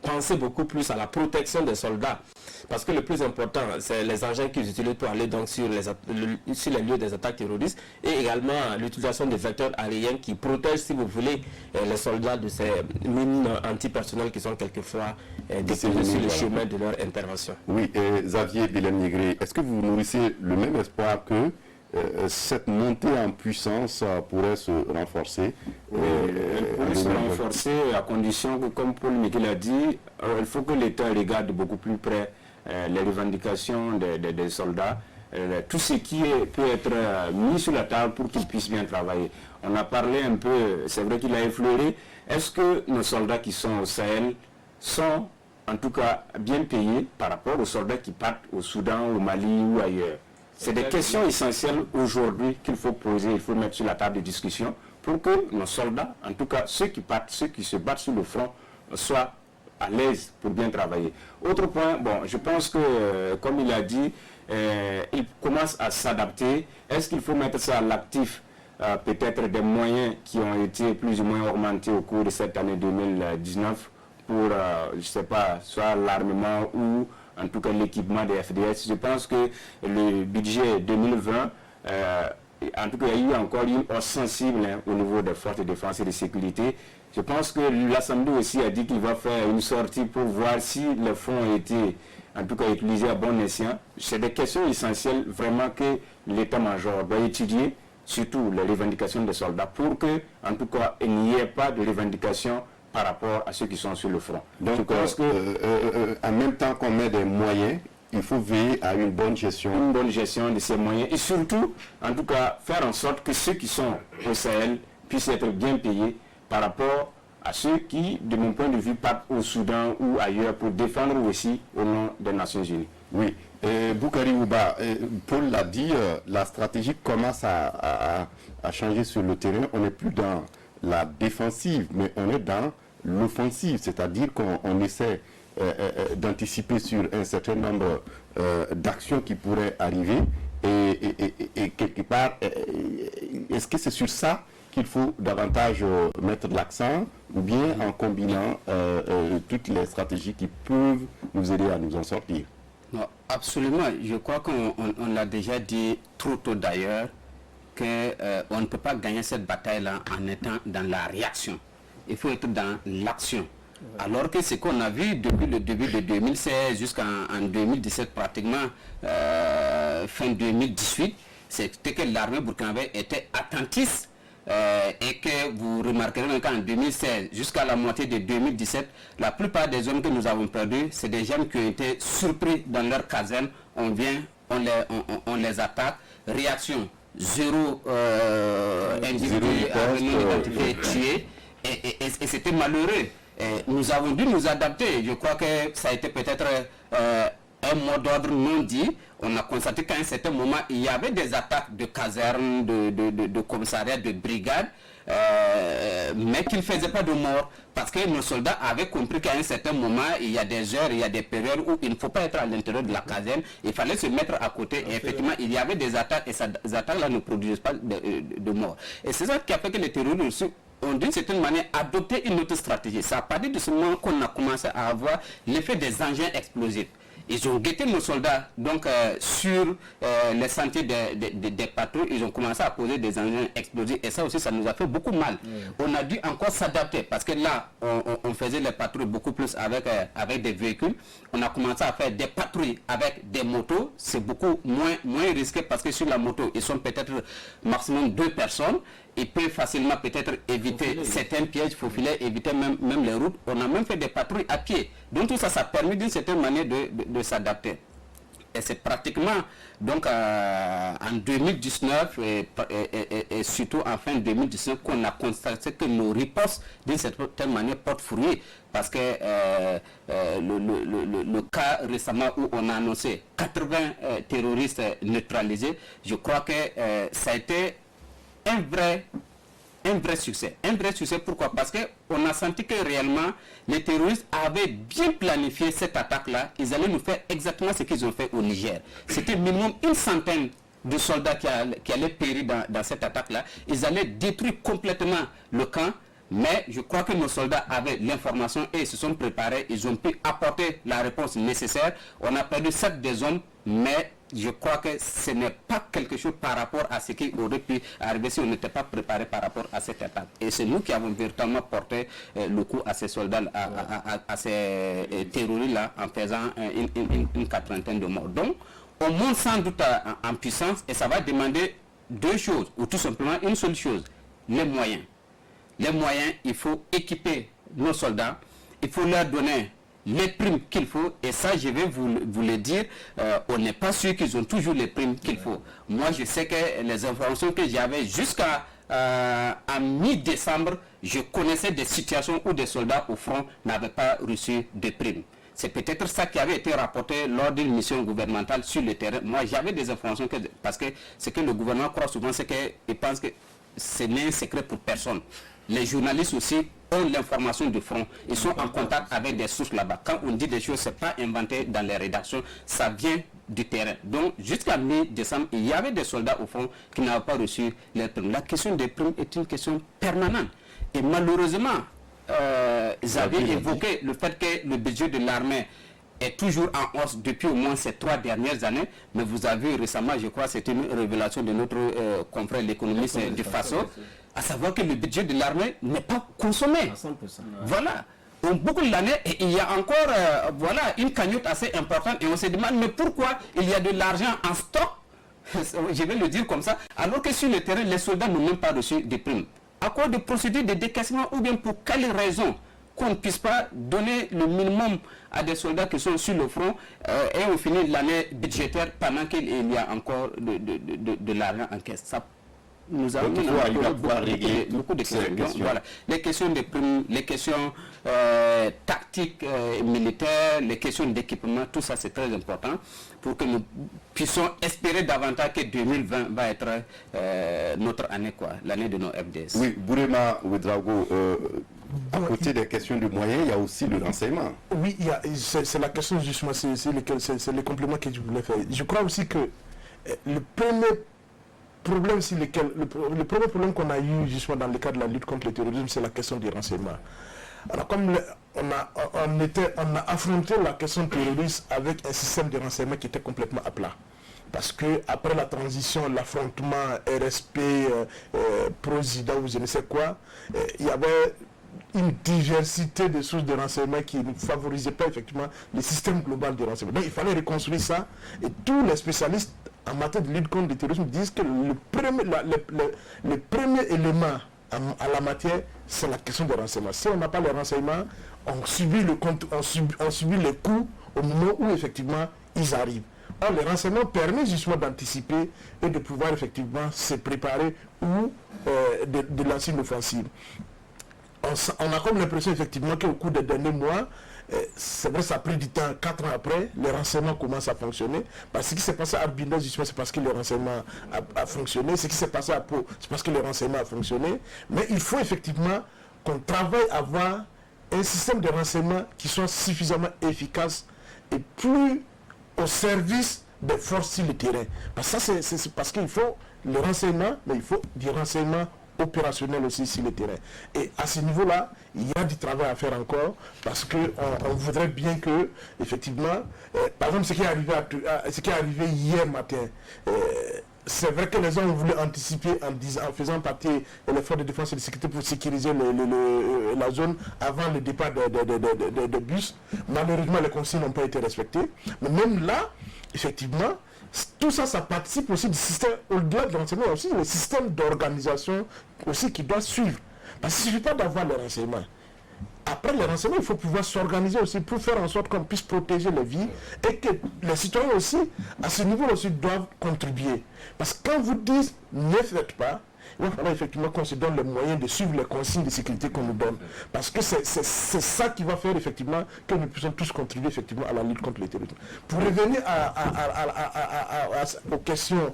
penser beaucoup plus à la protection des soldats. Parce que le plus important, c'est les engins qu'ils utilisent pour aller donc sur les lieux des attaques terroristes et également l'utilisation des vecteurs aériens qui protègent, si vous voulez, les soldats de ces mines antipersonnelles qui sont quelquefois déposées sur le chemin de leur intervention. Oui, Xavier Belem-Nigré, est-ce que vous nourrissez le même espoir que cette montée en puissance pourrait se renforcer? Elle pourrait se renforcer à condition que, comme Paul Michel a dit, il faut que l'État regarde beaucoup plus près les revendications des soldats, tout ce qui peut être mis sur la table pour qu'ils puissent bien travailler. On a parlé un peu, c'est vrai qu'il a effleuré, est-ce que nos soldats qui sont au Sahel sont en tout cas bien payés par rapport aux soldats qui partent au Soudan, au Mali ou ailleurs? C'est des questions essentielles aujourd'hui qu'il faut poser, il faut mettre sur la table de discussion pour que nos soldats, en tout cas ceux qui partent, ceux qui se battent sur le front, soient à l'aise pour bien travailler. Autre point, bon, je pense que, comme il a dit, il commence à s'adapter. Est-ce qu'il faut mettre ça à l'actif, peut-être des moyens qui ont été plus ou moins augmentés au cours de cette année 2019 pour, je ne sais pas, soit l'armement ou en tout cas l'équipement des FDS. Je pense que le budget 2020, en tout cas, il y a eu encore une hausse sensible au niveau des forces de défense et de sécurité. Je pense que l'Assemblée aussi a dit qu'il va faire une sortie pour voir si les fonds ont été, en tout cas, utilisés à bon escient. C'est des questions essentielles vraiment que l'état-major doit étudier, surtout les revendications des soldats, pour que, en tout cas, il n'y ait pas de revendications par rapport à ceux qui sont sur le front. Donc, je pense en même temps qu'on met des moyens, il faut veiller à une bonne gestion. Une bonne gestion de ces moyens et surtout, en tout cas, faire en sorte que ceux qui sont au Sahel puissent être bien payés par rapport à ceux qui, de mon point de vue, partent au Soudan ou ailleurs pour défendre aussi au nom des Nations Unies. Oui. Boukari Ouba, Paul l'a dit, la stratégie commence à changer sur le terrain. On n'est plus dans la défensive, mais on est dans l'offensive, c'est-à-dire qu'on essaie d'anticiper sur un certain nombre d'actions qui pourraient arriver et quelque part, est-ce que c'est sur ça qu'il faut davantage mettre l'accent ou bien en combinant toutes les stratégies qui peuvent nous aider à nous en sortir? Non, absolument, je crois qu'on l'a déjà dit trop tôt d'ailleurs, qu'on ne peut pas gagner cette bataille-là en étant dans la réaction. Il faut être dans l'action. Alors que ce qu'on a vu depuis le début de 2016 jusqu'en 2017, pratiquement fin 2018, c'était que l'armée burkinabé était attentiste et que vous remarquerez qu'en 2016 jusqu'à la moitié de 2017, la plupart des hommes que nous avons perdus, c'est des jeunes qui ont été surpris dans leur caserne. On vient, on les attaque. Réaction, zéro individu identifié tué. Et c'était malheureux. Nous avons dû nous adapter. Je crois que ça a été peut-être un mot d'ordre non dit. On a constaté qu'à un certain moment, il y avait des attaques de casernes, de commissariats, de brigades, mais qui ne faisaient pas de morts. Parce que nos soldats avaient compris qu'à un certain moment, il y a des heures, il y a des périodes où il ne faut pas être à l'intérieur de la caserne. Il fallait se mettre à côté. Et effectivement, il y avait des attaques et ces attaques-là ne produisent pas de morts. Et c'est ça qui a fait que les terroristes ont d'une certaine manière adopté une autre stratégie. C'est à partir de ce moment qu'on a commencé à avoir l'effet des engins explosifs. Ils ont guetté nos soldats donc sur les sentiers des patrouilles. Ils ont commencé à poser des engins explosifs et ça aussi, ça nous a fait beaucoup mal. On a dû encore s'adapter parce que là, on faisait les patrouilles beaucoup plus avec des véhicules. On a commencé à faire des patrouilles avec des motos. C'est beaucoup moins risqué parce que sur la moto, ils sont peut-être maximum 2 personnes. Ils peuvent facilement peut-être éviter certains pièges, faufiler, éviter même les routes. On a même fait des patrouilles à pied. Donc tout ça, ça a permis d'une certaine manière de s'adapter. Et c'est pratiquement donc en 2019 et surtout en fin 2019 qu'on a constaté que nos ripostes d'une certaine manière portent fruit. Parce que le cas récemment où on a annoncé 80 terroristes neutralisés, je crois que ça a été un vrai succès. Un vrai succès, pourquoi? Parce qu'on a senti que réellement les terroristes avaient bien planifié cette attaque-là. Ils allaient nous faire exactement ce qu'ils ont fait au Niger. C'était minimum une centaine de soldats qui allaient périr dans cette attaque-là. Ils allaient détruire complètement le camp. Mais je crois que nos soldats avaient l'information et se sont préparés. Ils ont pu apporter la réponse nécessaire. On a perdu 7 des hommes, mais je crois que ce n'est pas quelque chose par rapport à ce qui aurait pu arriver si on n'était pas préparé par rapport à cette attaque. Et c'est nous qui avons véritablement porté le coup à ces soldats, à ces terroristes-là, en faisant une 80aine de morts. Donc, on monte sans doute en puissance et ça va demander 2 choses, ou tout simplement une seule chose, les moyens. Les moyens, il faut équiper nos soldats, il faut leur donner les primes qu'il faut, et ça je vais vous le dire, on n'est pas sûr qu'ils ont toujours les primes qu'il faut. Moi je sais que les informations que j'avais jusqu'à mi-décembre, je connaissais des situations où des soldats au front n'avaient pas reçu de primes. C'est peut-être ça qui avait été rapporté lors d'une mission gouvernementale sur le terrain. Moi j'avais des informations, parce que ce que le gouvernement croit souvent, c'est qu'il pense que ce n'est un secret pour personne. Les journalistes aussi ont l'information du front. Ils sont en contact avec des sources là-bas. Quand on dit des choses, ce n'est pas inventé dans les rédactions, ça vient du terrain. Donc, jusqu'à mi-décembre, il y avait des soldats au front qui n'avaient pas reçu les primes. La question des primes est une question permanente. Et malheureusement, Xavier évoqué le fait que le budget de l'armée est toujours en hausse depuis au moins ces 3 dernières années. Mais vous avez vu récemment, je crois, c'est une révélation de notre confrère l'économiste du FASO, à savoir que le budget de l'armée n'est pas consommé. À 100%. Voilà. Au bout de l'année, il y a encore voilà, une cagnotte assez importante et on se demande mais pourquoi il y a de l'argent en stock, je vais le dire comme ça, alors que sur le terrain, les soldats n'ont même pas reçu de primes. À quoi de procédures de décaissement ou bien pour quelles raisons qu'on ne puisse pas donner le minimum à des soldats qui sont sur le front et on finit l'année budgétaire pendant qu'il y a encore de l'argent en caisse. Ça, nous avons régler beaucoup de questions. Voilà. Les questions de primes, les questions tactiques militaires, les questions d'équipement, tout ça c'est très important pour que nous puissions espérer davantage que 2020 va être notre année, l'année de nos FDS. Oui, Bourema Ouedraogo, à côté des questions de moyens, il y a aussi le renseignement. Oui, c'est la question justement, c'est les compléments que je voulais faire. Je crois aussi que le premier problème le premier problème qu'on a eu justement dans le cadre de la lutte contre le terrorisme, c'est la question du renseignement. Alors comme on a affronté la question terroriste avec un système de renseignement qui était complètement à plat. Parce que après la transition, l'affrontement RSP, Pro-Zida ou je ne sais quoi, il y avait une diversité de sources de renseignement qui ne favorisait pas effectivement le système global de renseignement. Donc il fallait reconstruire ça et tous les spécialistes en matière de lutte contre le terrorisme disent que le premier élément à la matière, c'est la question des renseignements. Si on n'a pas les renseignements, on subit les coups au moment où effectivement ils arrivent. Or, les renseignements permettent justement d'anticiper et de pouvoir effectivement se préparer ou de lancer une offensive. On a comme l'impression effectivement qu'au cours des derniers mois, c'est vrai, ça a pris du temps, 4 ans après, les renseignements commencent à fonctionner. Ce qui s'est passé à Arbino, justement, c'est parce que le renseignement a fonctionné. Ce qui s'est passé à Pau, c'est parce que le renseignement a fonctionné. Mais il faut effectivement qu'on travaille à avoir un système de renseignement qui soit suffisamment efficace et plus au service des forces sur le terrain. Parce que ça, c'est parce qu'il faut le renseignement, mais il faut du renseignement opérationnel aussi sur le terrain. Et à ce niveau-là, il y a du travail à faire encore, parce qu'on voudrait bien que, effectivement, par exemple, ce qui est arrivé hier matin, c'est vrai que les gens ont voulu anticiper en faisant partie les forces de défense et de sécurité pour sécuriser la zone avant le départ de bus. Malheureusement, les consignes n'ont pas été respectées. Mais même là, effectivement, tout ça, ça participe aussi du système, au-delà de l'enseignement, aussi le système d'organisation aussi qui doit suivre. Parce qu'il ne suffit pas d'avoir les renseignements. Après les renseignements, il faut pouvoir s'organiser aussi pour faire en sorte qu'on puisse protéger les vies et que les citoyens aussi, à ce niveau aussi, doivent contribuer. Parce que quand vous dites ne faites pas, il va falloir effectivement qu'on se donne les moyens de suivre les consignes de sécurité qu'on nous donne. Parce que c'est ça qui va faire effectivement que nous puissions tous contribuer effectivement à la lutte contre le terrorisme. Pour revenir aux questions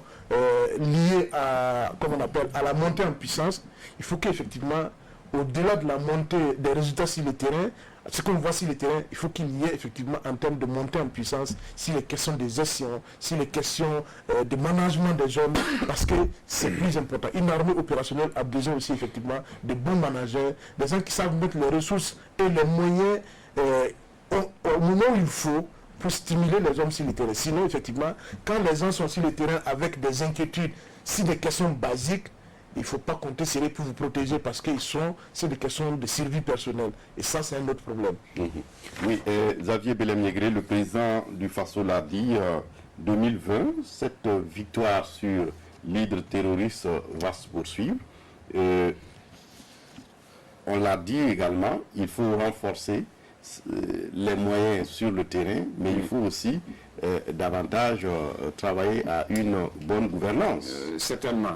liées à, comment on appelle, à la montée en puissance, il faut qu'effectivement, au-delà de la montée des résultats sur le terrain, ce qu'on voit sur le terrain, il faut qu'il y ait effectivement en termes de montée en puissance sur les questions de gestion, sur les questions de management des jeunes, parce que c'est plus important. Une armée opérationnelle a besoin aussi effectivement de bons managers, des gens qui savent mettre les ressources et les moyens au moment où il faut pour stimuler les hommes sur le terrain. Sinon, effectivement, quand les gens sont sur le terrain avec des inquiétudes sur des questions basiques, il ne faut pas compter sur eux pour vous protéger parce que c'est des questions de survie personnelle. Et ça, c'est un autre problème. Oui, Xavier Belem-Niegré, le président du FASO l'a dit, 2020, cette victoire sur l'hydre terroriste va se poursuivre. On l'a dit également, il faut renforcer les moyens sur le terrain, mais il faut aussi davantage travailler à une bonne gouvernance. Certainement.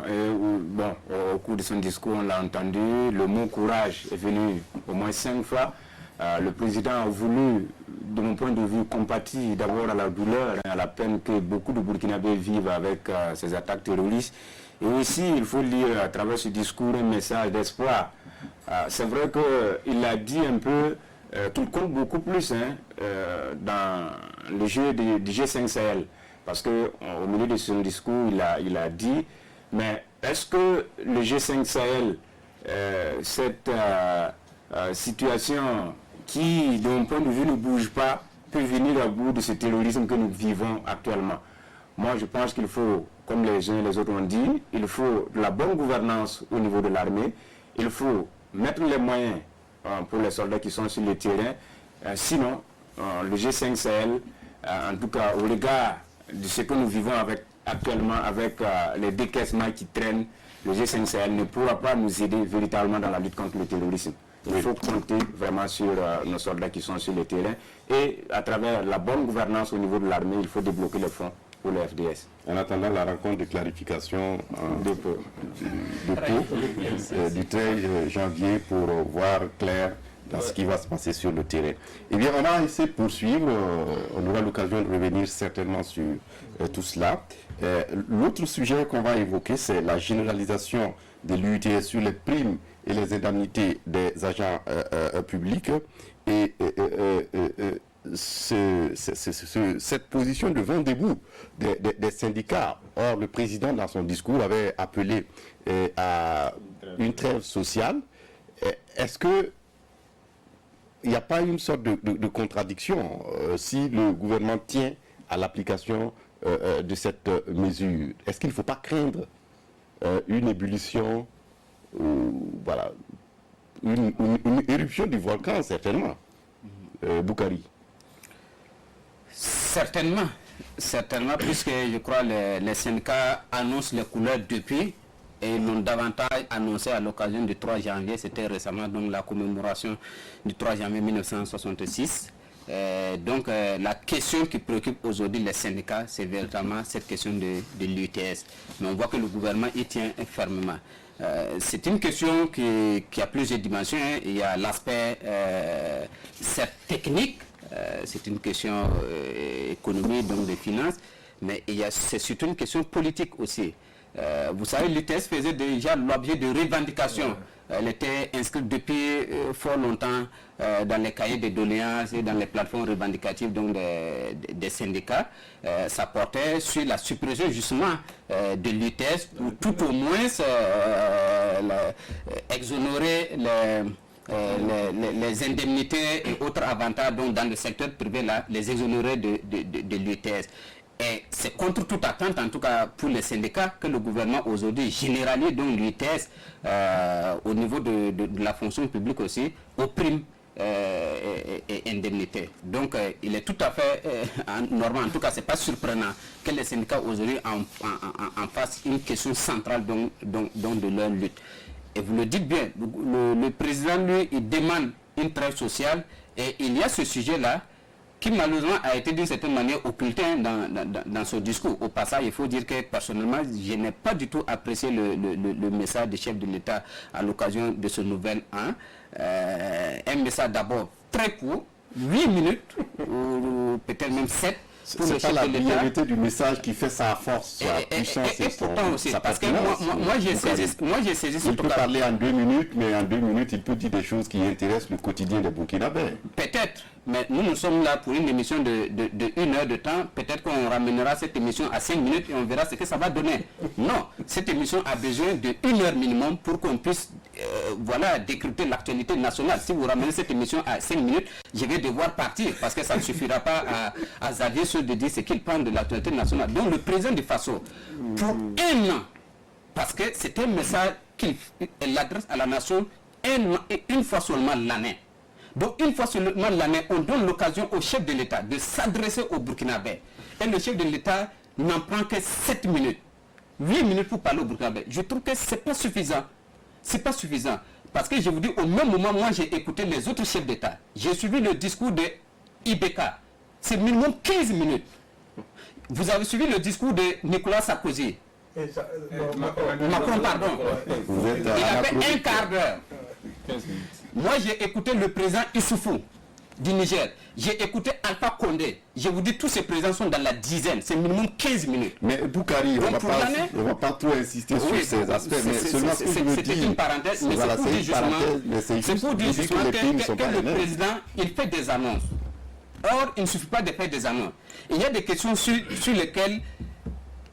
Bon, au cours de son discours, on l'a entendu, le mot courage est venu au moins 5 fois. Le président a voulu, de mon point de vue, compatir d'abord à la douleur, à la peine que beaucoup de Burkinabés vivent avec ces attaques terroristes. Et aussi, il faut lire à travers ce discours un message d'espoir. C'est vrai qu'il a dit un peu, tout compte beaucoup plus dans le jeu du G5 Sahel. Parce qu'au milieu de son discours, il a dit, mais est-ce que le G5 Sahel, cette situation qui, de mon point de vue, ne bouge pas, peut venir à bout de ce terrorisme que nous vivons actuellement? Moi, je pense qu'il faut, comme les uns et les autres ont dit, il faut de la bonne gouvernance au niveau de l'armée. Il faut mettre les moyens pour les soldats qui sont sur le terrain. Sinon, le G5 Sahel, en tout cas au regard de ce que nous vivons actuellement avec les décaissements qui traînent, le G5 Sahel ne pourra pas nous aider véritablement dans la lutte contre le terrorisme. Il faut compter vraiment sur nos soldats qui sont sur le terrain et à travers la bonne gouvernance au niveau de l'armée, il faut débloquer les fonds pour le FDS. En attendant la rencontre de clarification du 13 janvier pour voir clair dans ce qui va se passer sur le terrain. Eh bien, on va essayer de poursuivre. On aura l'occasion de revenir certainement sur tout cela. L'autre sujet qu'on va évoquer, c'est la généralisation de l'UITS sur les primes et les indemnités des agents publics. Et cette position devant debout des syndicats. Or, le président, dans son discours, avait appelé à une trêve sociale. Est-ce que il n'y a pas une sorte de contradiction si le gouvernement tient à l'application de cette mesure? Est-ce qu'il ne faut pas craindre une ébullition, voilà, une éruption du volcan, certainement? Boukari. Certainement, certainement, puisque je crois les syndicats annoncent les couleurs depuis et ils l'ont davantage annoncé à l'occasion du 3 janvier, c'était récemment donc la commémoration du 3 janvier 1966. Donc la question qui préoccupe aujourd'hui les syndicats, c'est véritablement cette question de l'UTS. Mais on voit que le gouvernement y tient fermement. C'est une question qui a plusieurs dimensions. Il y a l'aspect certes technique, c'est une question économique, donc de finances, mais c'est surtout une question politique aussi. Vous savez, l'UTS faisait déjà l'objet de revendications. Elle était inscrite depuis fort longtemps dans les cahiers de doléances et dans les plateformes revendicatives donc des syndicats. Ça portait sur la suppression justement de l'UTS pour tout au moins exonérer les indemnités et autres avantages donc dans le secteur privé, là, les exonérer de l'UTS. Et c'est contre toute attente, en tout cas pour les syndicats, que le gouvernement aujourd'hui généralise donc l'UTS au niveau de la fonction publique aussi, aux primes et indemnités. Donc il est tout à fait normal, en tout cas c'est pas surprenant que les syndicats aujourd'hui en fassent une question centrale donc de leur lutte. Et vous le dites bien, le président lui, il demande une trêve sociale et il y a ce sujet-là qui malheureusement a été d'une certaine manière occulté dans ce discours. Au passage, il faut dire que personnellement, je n'ai pas du tout apprécié le message du chef de l'État à l'occasion de ce nouvel an. Un message d'abord très court, 8 minutes, ou peut-être même 7. C'est pas la priorité du message qui fait sa force, sa puissance et pourtant aussi, parce que moi j'ai saisi il peut parler en 2 minutes, mais en 2 minutes, il peut dire des choses qui intéressent le quotidien des Burkinabés. Peut-être, mais nous sommes là pour une émission de 1 heure de temps. Peut-être qu'on ramènera cette émission à 5 minutes et on verra ce que ça va donner. Non, cette émission a besoin de 1 heure minimum pour qu'on puisse décrypter l'actualité nationale. Si vous ramenez cette émission à 5 minutes, je vais devoir partir parce que ça ne suffira pas à Xavier de dire ce qu'il pense de l'actualité nationale. Donc le président de Faso, pour 1 an, parce que c'est un message qu'il adresse à la nation une fois seulement l'année. Donc une fois seulement l'année, on donne l'occasion au chef de l'État de s'adresser au Burkinabé. Et le chef de l'État n'en prend que 7 minutes. 8 minutes pour parler au Burkinabé. Je trouve que ce n'est pas suffisant. C'est pas suffisant. Parce que je vous dis, au même moment, moi j'ai écouté les autres chefs d'État. J'ai suivi le discours de Ibeka. C'est minimum 15 minutes. Vous avez suivi le discours de Nicolas Sarkozy. Macron, pardon. Il a fait un quart d'heure. Moi, j'ai écouté le président Issoufou du Niger. J'ai écouté Alpha Condé. Je vous dis, tous ces présidents sont dans la dizaine. C'est minimum 15 minutes. Mais Boukari, on ne va pas trop insister sur ces aspects. C'était une parenthèse, mais c'est pour dire justement que le président, il fait des annonces. Or, il ne suffit pas de faire des annonces. Il y a des questions sur lesquelles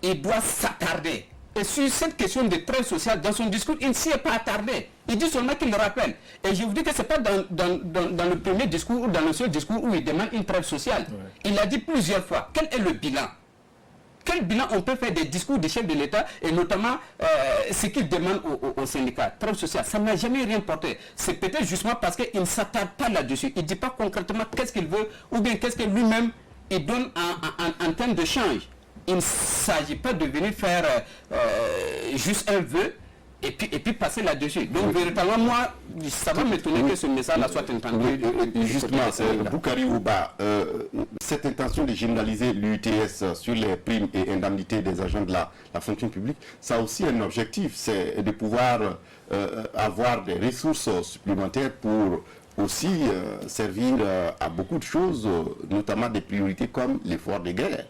il doit s'attarder. Et sur cette question de trêve sociale, dans son discours, il ne s'y est pas attardé. Il dit seulement qu'il le rappelle. Et je vous dis que ce n'est pas dans le premier discours ou dans le seul discours où il demande une trêve sociale. Ouais. Il a dit plusieurs fois. Quel est le bilan? Quel bilan on peut faire des discours des chefs de l'État et notamment ce qu'il demande aux syndicats? Trêve sociale, ça n'a jamais rien porté. C'est peut-être justement parce qu'il ne s'attarde pas là-dessus. Il ne dit pas concrètement qu'est-ce qu'il veut ou bien qu'est-ce que lui-même il donne en termes de change. Il ne s'agit pas de venir faire juste un vœu et puis passer là-dessus. Donc véritablement, moi, ça va m'étonner que ce message-là soit entendu. Justement, Boukari Ouba, cette intention de généraliser l'UTS sur les primes et indemnités des agents de la fonction publique, ça a aussi un objectif, c'est de pouvoir avoir des ressources supplémentaires pour aussi servir à beaucoup de choses, notamment des priorités comme l'effort de guerre.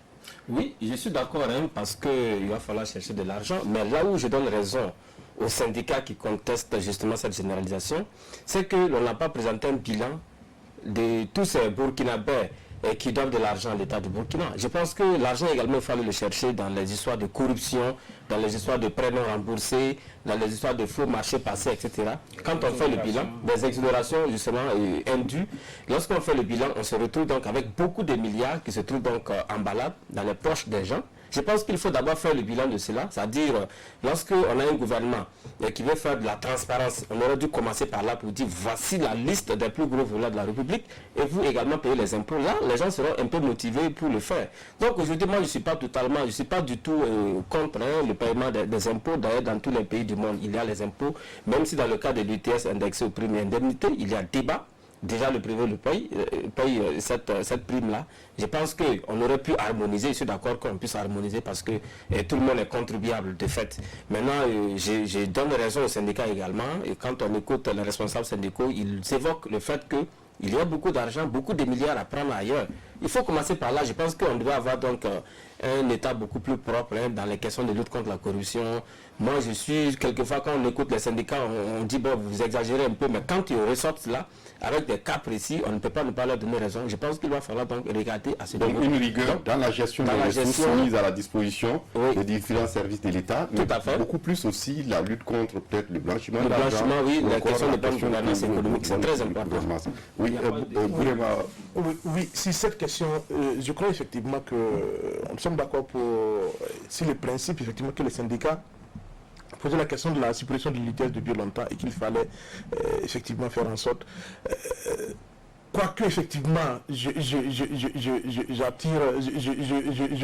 Oui, je suis d'accord, parce qu'il va falloir chercher de l'argent, mais là où je donne raison aux syndicats qui contestent justement cette généralisation, c'est que l'on n'a pas présenté un bilan de tous ces Burkinabés qui donnent de l'argent à l'État du Burkina. Je pense que l'argent également, il fallait le chercher dans les histoires de corruption, dans les histoires de prêts non remboursés, dans les histoires de faux marchés passés, etc. Quand on fait le bilan des exonérations justement indues, lorsqu'on fait le bilan, on se retrouve donc avec beaucoup de milliards qui se trouvent donc en balade dans les poches des gens. Je pense qu'il faut d'abord faire le bilan de cela, c'est-à-dire lorsqu'on a un gouvernement qui veut faire de la transparence, on aurait dû commencer par là pour dire voici la liste des plus gros voleurs de la République et vous également payez les impôts. Là, les gens seront un peu motivés pour le faire. Donc aujourd'hui, moi je ne suis pas du tout contre le paiement des impôts. D'ailleurs, dans tous les pays du monde, il y a les impôts, même si dans le cas de l'UTS indexé aux primes et indemnités, il y a débat. Déjà le privé le paye cette prime-là. Je pense qu'on aurait pu harmoniser, je suis d'accord qu'on puisse harmoniser parce que tout le monde est contribuable de fait. Maintenant, je donne raison aux syndicats également, et quand on écoute les responsables syndicaux, ils évoquent le fait qu'il y a beaucoup d'argent, beaucoup de milliards à prendre ailleurs. Il faut commencer par là. Je pense qu'on doit avoir donc un État beaucoup plus propre dans les questions de lutte contre la corruption. Moi, je suis, quelquefois, quand on écoute les syndicats, on dit, bon, vous exagérez un peu, mais quand ils ressortent là, avec des cas précis, on ne peut pas ne pas leur donner raison. Je pense qu'il va falloir donc regarder à ce niveau. Donc une rigueur dans la gestion des ressources mises à la disposition des différents services de l'État, mais beaucoup plus aussi la lutte contre peut-être le blanchiment. Le blanchiment, oui, la question de bonne gouvernance économique, c'est très important. Oui, si cette question, je crois effectivement que nous sommes d'accord pour, si le principe effectivement que les syndicats posaient la question de la suppression de l'UTS depuis longtemps et qu'il fallait effectivement faire en sorte, quoique effectivement je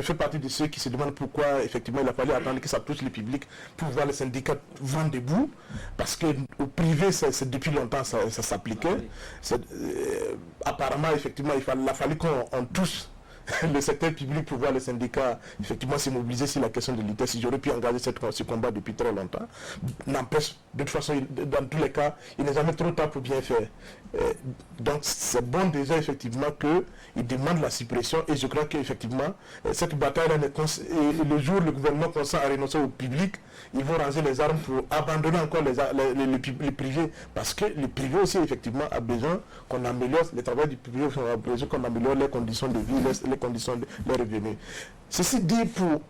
fais partie de ceux qui se demandent pourquoi effectivement il a fallu attendre que ça touche le public pour voir les syndicats vent debout, parce que au privé c'est depuis longtemps ça s'appliquait. Apparemment effectivement il a fallu qu'on touche le secteur public pour voir les syndicats effectivement se mobiliser sur la question de l'UTS. J'aurais pu engager ce combat depuis très longtemps. N'empêche, de toute façon, dans tous les cas, il n'est jamais trop tard pour bien faire. Donc c'est bon déjà effectivement qu'il demande la suppression, et je crois qu'effectivement cette bataille le jour où le gouvernement consent à renoncer au public, ils vont ranger les armes pour abandonner encore les privés, parce que le privé aussi effectivement a besoin qu'on améliore le travail du privé, a besoin qu'on améliore les conditions de vie, les conditions de leurs revenus. Ceci dit, pour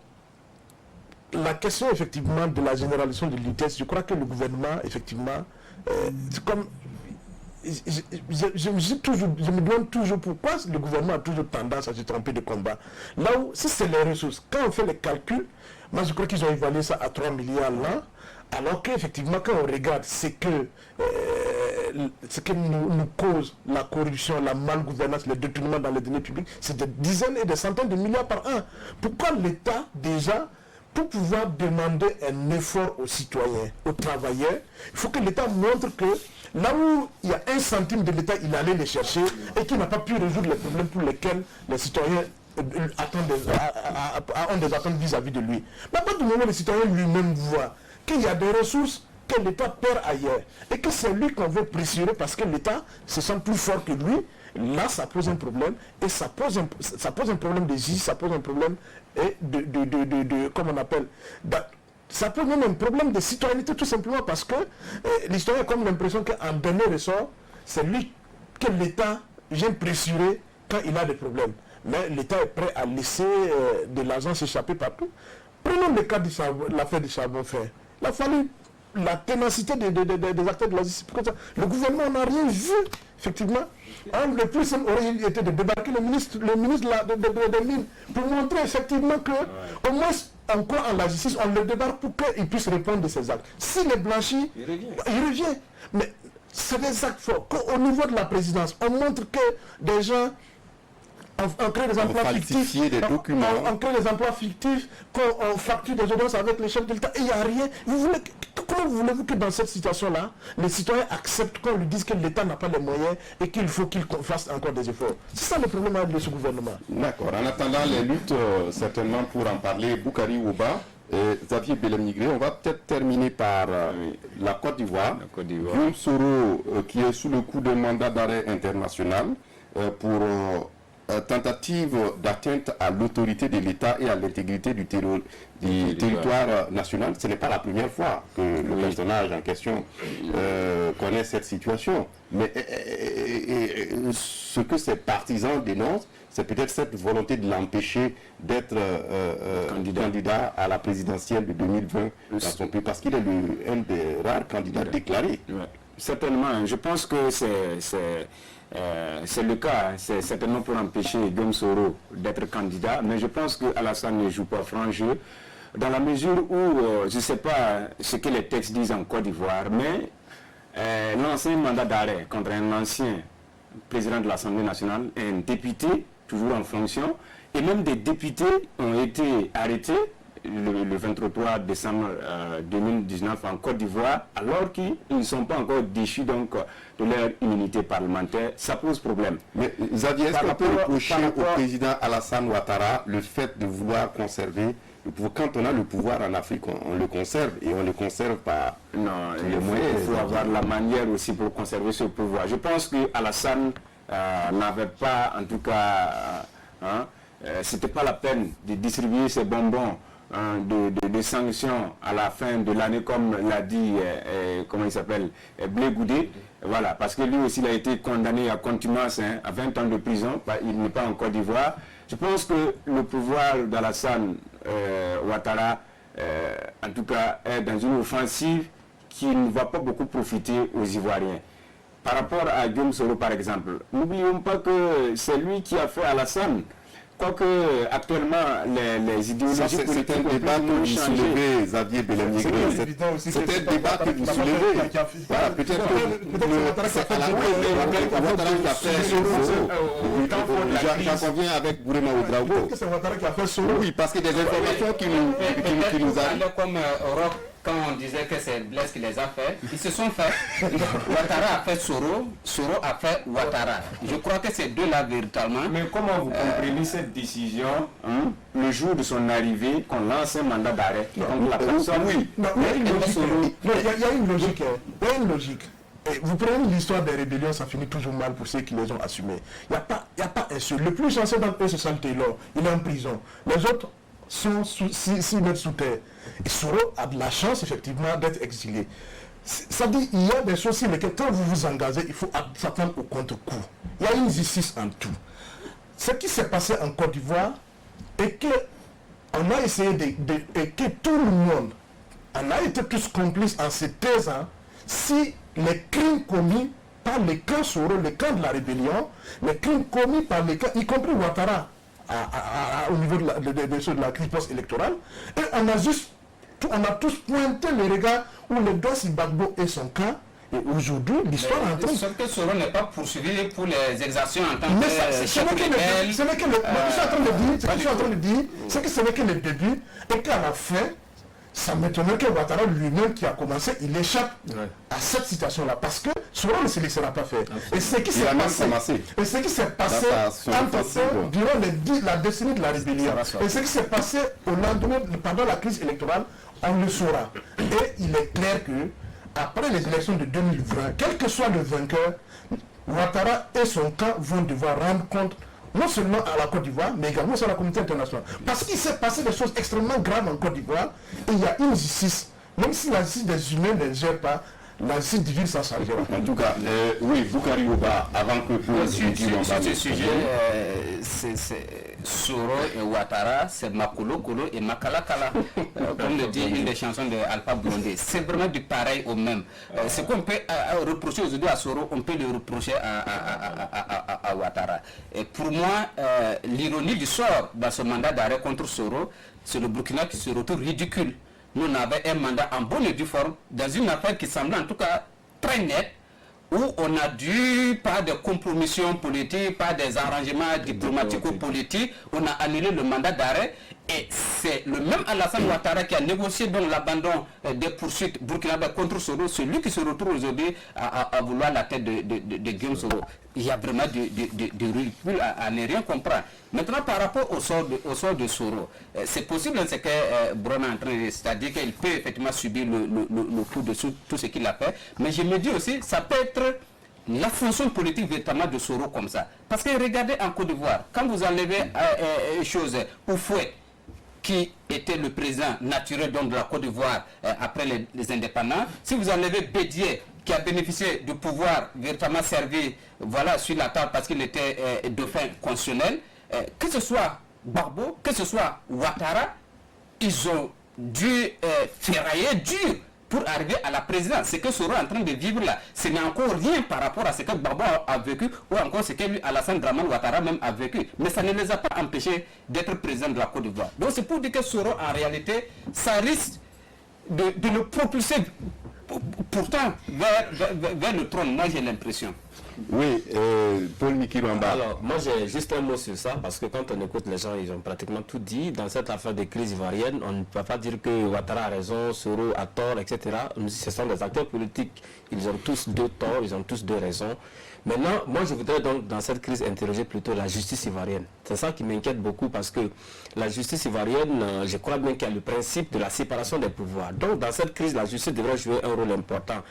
la question effectivement de la généralisation de l'UTS, je crois que le gouvernement effectivement, comme je me demande toujours pourquoi le gouvernement a toujours tendance à se tromper de combat. Là où, si c'est les ressources, quand on fait les calculs, moi je crois qu'ils ont évalué ça à 3 milliards là, alors qu'effectivement quand on regarde ce que nous cause la corruption, la malgouvernance, le détournement dans les deniers publics, c'est des dizaines et des centaines de milliards par an. Pourquoi l'État déjà, pour pouvoir demander un effort aux citoyens, aux travailleurs, il faut que l'État montre que là où il y a 1 centime de l'État, il allait les chercher et qu'il n'a pas pu résoudre les problèmes pour lesquels les citoyens ont des attentes vis-à-vis de lui. Mais à partir du moment où les citoyens lui-même voient qu'il y a des ressources que l'État perd ailleurs et que c'est lui qu'on veut pressurer parce que l'État se sent plus fort que lui, là ça pose un problème, et ça pose un problème de justice, ça pose un problème comment on appelle, ça pose même un problème de citoyenneté, tout simplement parce que les citoyens ont comme l'impression qu'en dernier ressort, c'est lui que l'État vient pressurer quand il a des problèmes. Mais l'État est prêt à laisser de l'argent s'échapper partout. Prenons le cas de l'affaire du charbon fer. Il a fallu la ténacité des acteurs de la justice. Le gouvernement n'a rien vu, effectivement. Le plus simple aurait été de débarquer le ministre des Mines pour montrer effectivement que, au moins, on croit en la justice, on le débarque pour qu'il puisse répondre de ses actes. S'il est blanchi, il revient. Mais c'est des actes forts. Au niveau de la présidence, on montre que des gens. On crée des emplois fictifs, on crée des emplois fictifs, qu'on facture des audiences avec les chefs de l'État, et il n'y a rien. Comment voulez-vous que dans cette situation-là, les citoyens acceptent qu'on lui dise que l'État n'a pas les moyens et qu'il faut qu'il fasse encore des efforts? C'est ça le problème de ce gouvernement. D'accord. En attendant les luttes, certainement pour en parler, Boukari Ouba, Xavier Belem-Nigré, on va peut-être terminer par la Côte d'Ivoire. Guillaume Soro, qui est sous le coup d'un mandat d'arrêt international pour tentative d'atteinte à l'autorité de l'État et à l'intégrité du territoire national. Ce n'est pas la première fois que le personnage en question connaît cette situation. Mais ce que ses partisans dénoncent, c'est peut-être cette volonté de l'empêcher d'être candidat à la présidentielle de 2020 dans son pays, parce qu'il est un des rares candidats déclarés. Certainement, je pense que c'est c'est le cas, hein. C'est certainement pour empêcher Guillaume Soro d'être candidat, mais je pense que Alassane ne joue pas franc jeu, dans la mesure où, je ne sais pas ce que les textes disent en Côte d'Ivoire, mais l'ancien mandat d'arrêt contre un ancien président de l'Assemblée nationale, un député, toujours en fonction, et même des députés ont été arrêtés le 23 décembre 2019 en Côte d'Ivoire, alors qu'ils ne sont pas encore déchus donc, de leur immunité parlementaire. Ça pose problème. Mais Xavier, est-ce qu'on peut reprocher au président Alassane Ouattara le fait de vouloir conserver le pouvoir? Quand on a le pouvoir en Afrique, on le conserve et on ne le conserve pas. Non, il faut avoir la manière aussi pour conserver ce pouvoir. Je pense que Alassane n'avait pas, en tout cas, c'était pas la peine de distribuer ces bonbons de sanctions à la fin de l'année, comme l'a dit, comment il s'appelle, Blé Goudé. Voilà, parce que lui aussi il a été condamné à contumace, à 20 ans de prison. Il n'est pas en Côte d'Ivoire. Je pense que le pouvoir d'Alassane Ouattara, en tout cas, est dans une offensive qui ne va pas beaucoup profiter aux Ivoiriens. Par rapport à Guillaume Soro, par exemple, n'oublions pas que c'est lui qui a fait Alassane. Quoique actuellement les idéologies politiques c'est un débat que vous soulevez, Xavier Belemnigré. C'est un débat que vous soulevez. Voilà, peut-être que c'est à la Ouattara qui a fait Soro. J'en conviens avec Bourema Ouedraogo. Est-ce que c'est Ouattara qui a fait Soro? Oui, parce que des informations qui nous arrivent. Comme Europe, quand on disait que c'est Blaise qui les a fait, ils se sont fait. Ouattara a fait Soro, Soro a fait Ouattara. Je crois que ces deux-là véritablement. Mais comment vous comprenez cette décision le jour de son arrivée, qu'on lance un mandat d'arrêt contre la personne? Oui, il y a une logique. Il y a une logique. Et vous prenez l'histoire des rébellions, ça finit toujours mal pour ceux qui les ont assumées. Il n'y a pas un seul. Le plus chanceux d'entre eux, c'est Sam Taylor. Il est en prison. Les autres sont 6 mètres sous terre. Et Soro a de la chance, effectivement, d'être exilé. Ça dit, il y a des choses sur lesquelles, quand vous vous engagez, il faut s'attendre au contre-coup. Il y a une justice en tout. Ce qui s'est passé en Côte d'Ivoire est qu'on a essayé et que tout le monde, on a été tous complices en ces 13 ans, si les crimes commis par les camps Soro, les camps de la rébellion, les crimes commis par les camps, y compris Ouattara, au niveau de la crise post-électorale, et on a tous pointé les regards où le Dossi Gbagbo et son camp, et aujourd'hui l'histoire est en train de... Sauf que Soro n'est pas poursuivi pour les exactions en tant Mais que ce n'est que le début, ce que je suis en train de dire, c'est que ce n'est que le début, et qu'à la fin, ça m'étonne que Ouattara lui-même qui a commencé, il échappe à cette situation-là, parce que Soro ne se laissera pas faire. Et ce qui s'est passé entre-temps, durant la décennie de la rébellion, et ce qui s'est passé au lendemain, pendant la crise électorale, on le saura. Et il est clair que, après les élections de 2020, quel que soit le vainqueur, Ouattara et son camp vont devoir rendre compte non seulement à la Côte d'Ivoire, mais également sur la communauté internationale. Parce qu'il s'est passé des choses extrêmement graves en Côte d'Ivoire, et il y a une justice, même si la justice des humains ne gère pas, la justice divine s'en chargera. En tout cas, oui, Boukari Ouba, avant que vous sur ce sujet, c'est Soro et Ouattara, c'est Makolo Kolo et Makala Kala, comme le dit une des chansons de Alpha Blondy. C'est vraiment du pareil au même. Ce qu'on peut reprocher aujourd'hui à Soro, on peut le reprocher à Ouattara. Et pour moi, l'ironie du sort dans ce mandat d'arrêt contre Soro, c'est le Burkina qui se retrouve ridicule. Nous, on avait un mandat en bonne et due forme, dans une affaire qui semblait en tout cas très nette, où on a dû, par des compromissions politiques, par des arrangements diplomatico-politiques, on a annulé le mandat d'arrêt. Et c'est le même Alassane Ouattara qui a négocié donc l'abandon des poursuites burkinabé contre Soro, celui qui se retrouve aujourd'hui à vouloir la tête de Guillaume Soro. Il y a vraiment du ridicule à ne rien comprendre. Maintenant, par rapport au sort de Soro, c'est possible, ce que Bruno est en train de dire, c'est-à-dire qu'il peut effectivement subir le coup de tout ce qu'il a fait, mais je me dis aussi, ça peut être l'ascension politique véritablement de Soro comme ça. Parce que regardez en Côte d'Ivoire, quand vous enlevez Oufoué, qui était le président naturel donc, de la Côte d'Ivoire après les indépendants, si vous enlevez Bédié, qui a bénéficié du pouvoir véritablement servi sur la table parce qu'il était dauphin constitutionnel, que ce soit Gbagbo, que ce soit Ouattara, ils ont dû ferrailler dur pour arriver à la présidence. Ce que Soro est en train de vivre là, ce n'est encore rien par rapport à ce que Gbagbo a vécu ou encore ce que lui, Alassane Dramane Ouattara même a vécu. Mais ça ne les a pas empêchés d'être président de la Côte d'Ivoire. Donc c'est pour dire que Soro, en réalité, ça risque de le propulser pourtant vers le trône. Moi j'ai l'impression. Oui, Paul Miki Rwamba. Alors, moi j'ai juste un mot sur ça, parce que quand on écoute les gens, ils ont pratiquement tout dit. Dans cette affaire de crise ivoirienne, on ne peut pas dire que Ouattara a raison, Soro a tort, etc. Ce sont des acteurs politiques, ils ont tous deux torts, ils ont tous deux raisons. Maintenant, moi je voudrais donc dans cette crise interroger plutôt la justice ivoirienne. C'est ça qui m'inquiète beaucoup, parce que la justice ivoirienne, je crois bien qu'il y a le principe de la séparation des pouvoirs. Donc dans cette crise, la justice devrait jouer un rôle important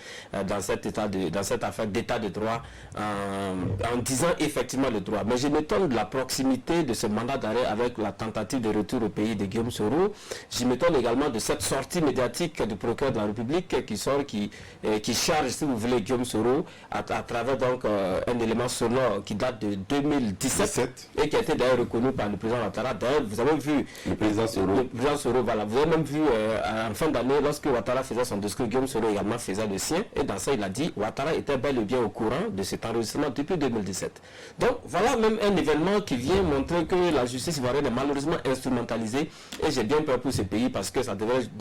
dans cette affaire d'état de droit, en disant effectivement le droit. Mais je m'étonne de la proximité de ce mandat d'arrêt avec la tentative de retour au pays de Guillaume Soro. Je m'étonne également de cette sortie médiatique du procureur de la République qui sort, qui charge, si vous voulez, Guillaume Soro à travers donc un élément sonore qui date de 2017 et qui a été d'ailleurs reconnu par le président Ouattara. D'ailleurs, vous avez vu le président Soro, voilà, vous avez même vu en fin d'année, lorsque Ouattara faisait son discours, Guillaume Soro également faisait le sien, et dans ça il a dit Ouattara était bel et bien au courant de cet enregistrement depuis 2017. Donc voilà même un événement qui vient montrer que la justice ivoirienne est malheureusement instrumentalisée, et j'ai bien peur pour ce pays, parce que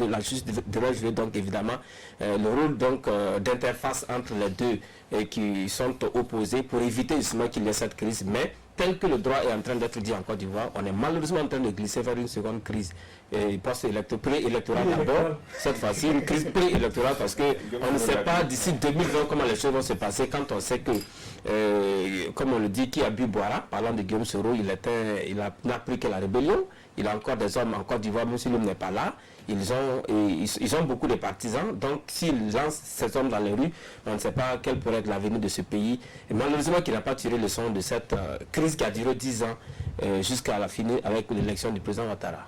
la justice devrait jouer donc évidemment le rôle donc d'interface entre les deux qui sont opposés pour éviter justement qu'il y ait cette crise. Mais tel que le droit est en train d'être dit en Côte d'Ivoire, on est malheureusement en train de glisser vers une seconde crise pré-électorale d'abord, cette fois-ci une crise pré-électorale, parce qu'on ne sait pas d'ici 2020 comment les choses vont se passer, quand on sait que, comme on le dit, qui a bu boira, parlant de Guillaume Soro, n'a pris que la rébellion, il a encore des hommes en Côte d'Ivoire, même si l'homme n'est pas là. Ils ont beaucoup de partisans, donc s'ils lancent ces hommes dans les rues, on ne sait pas quel pourrait être l'avenir de ce pays. Et malheureusement qu'il n'a pas tiré le son de cette crise qui a duré 10 ans jusqu'à la fin avec l'élection du président Ouattara.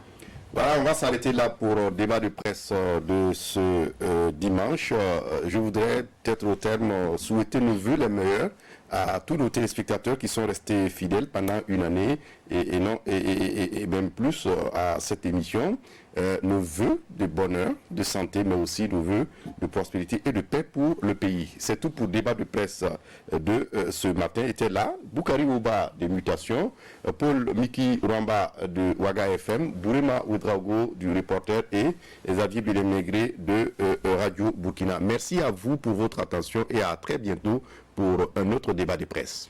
Voilà, on va s'arrêter là pour le débat de presse de ce dimanche. Je voudrais peut-être au terme souhaiter nos vœux les meilleurs à tous nos téléspectateurs qui sont restés fidèles pendant une année et même plus à cette émission. Nos vœux de bonheur, de santé, mais aussi nos vœux de prospérité et de paix pour le pays. C'est tout pour le débat de presse de ce matin. Était là Boukari Ouba de Mutation, Paul Miki Rwamba de Ouaga FM, Bourema Ouedraogo du Reporter et Xavier Bilem-Négré de Radio Burkina. Merci à vous pour votre attention et à très bientôt pour un autre débat de presse.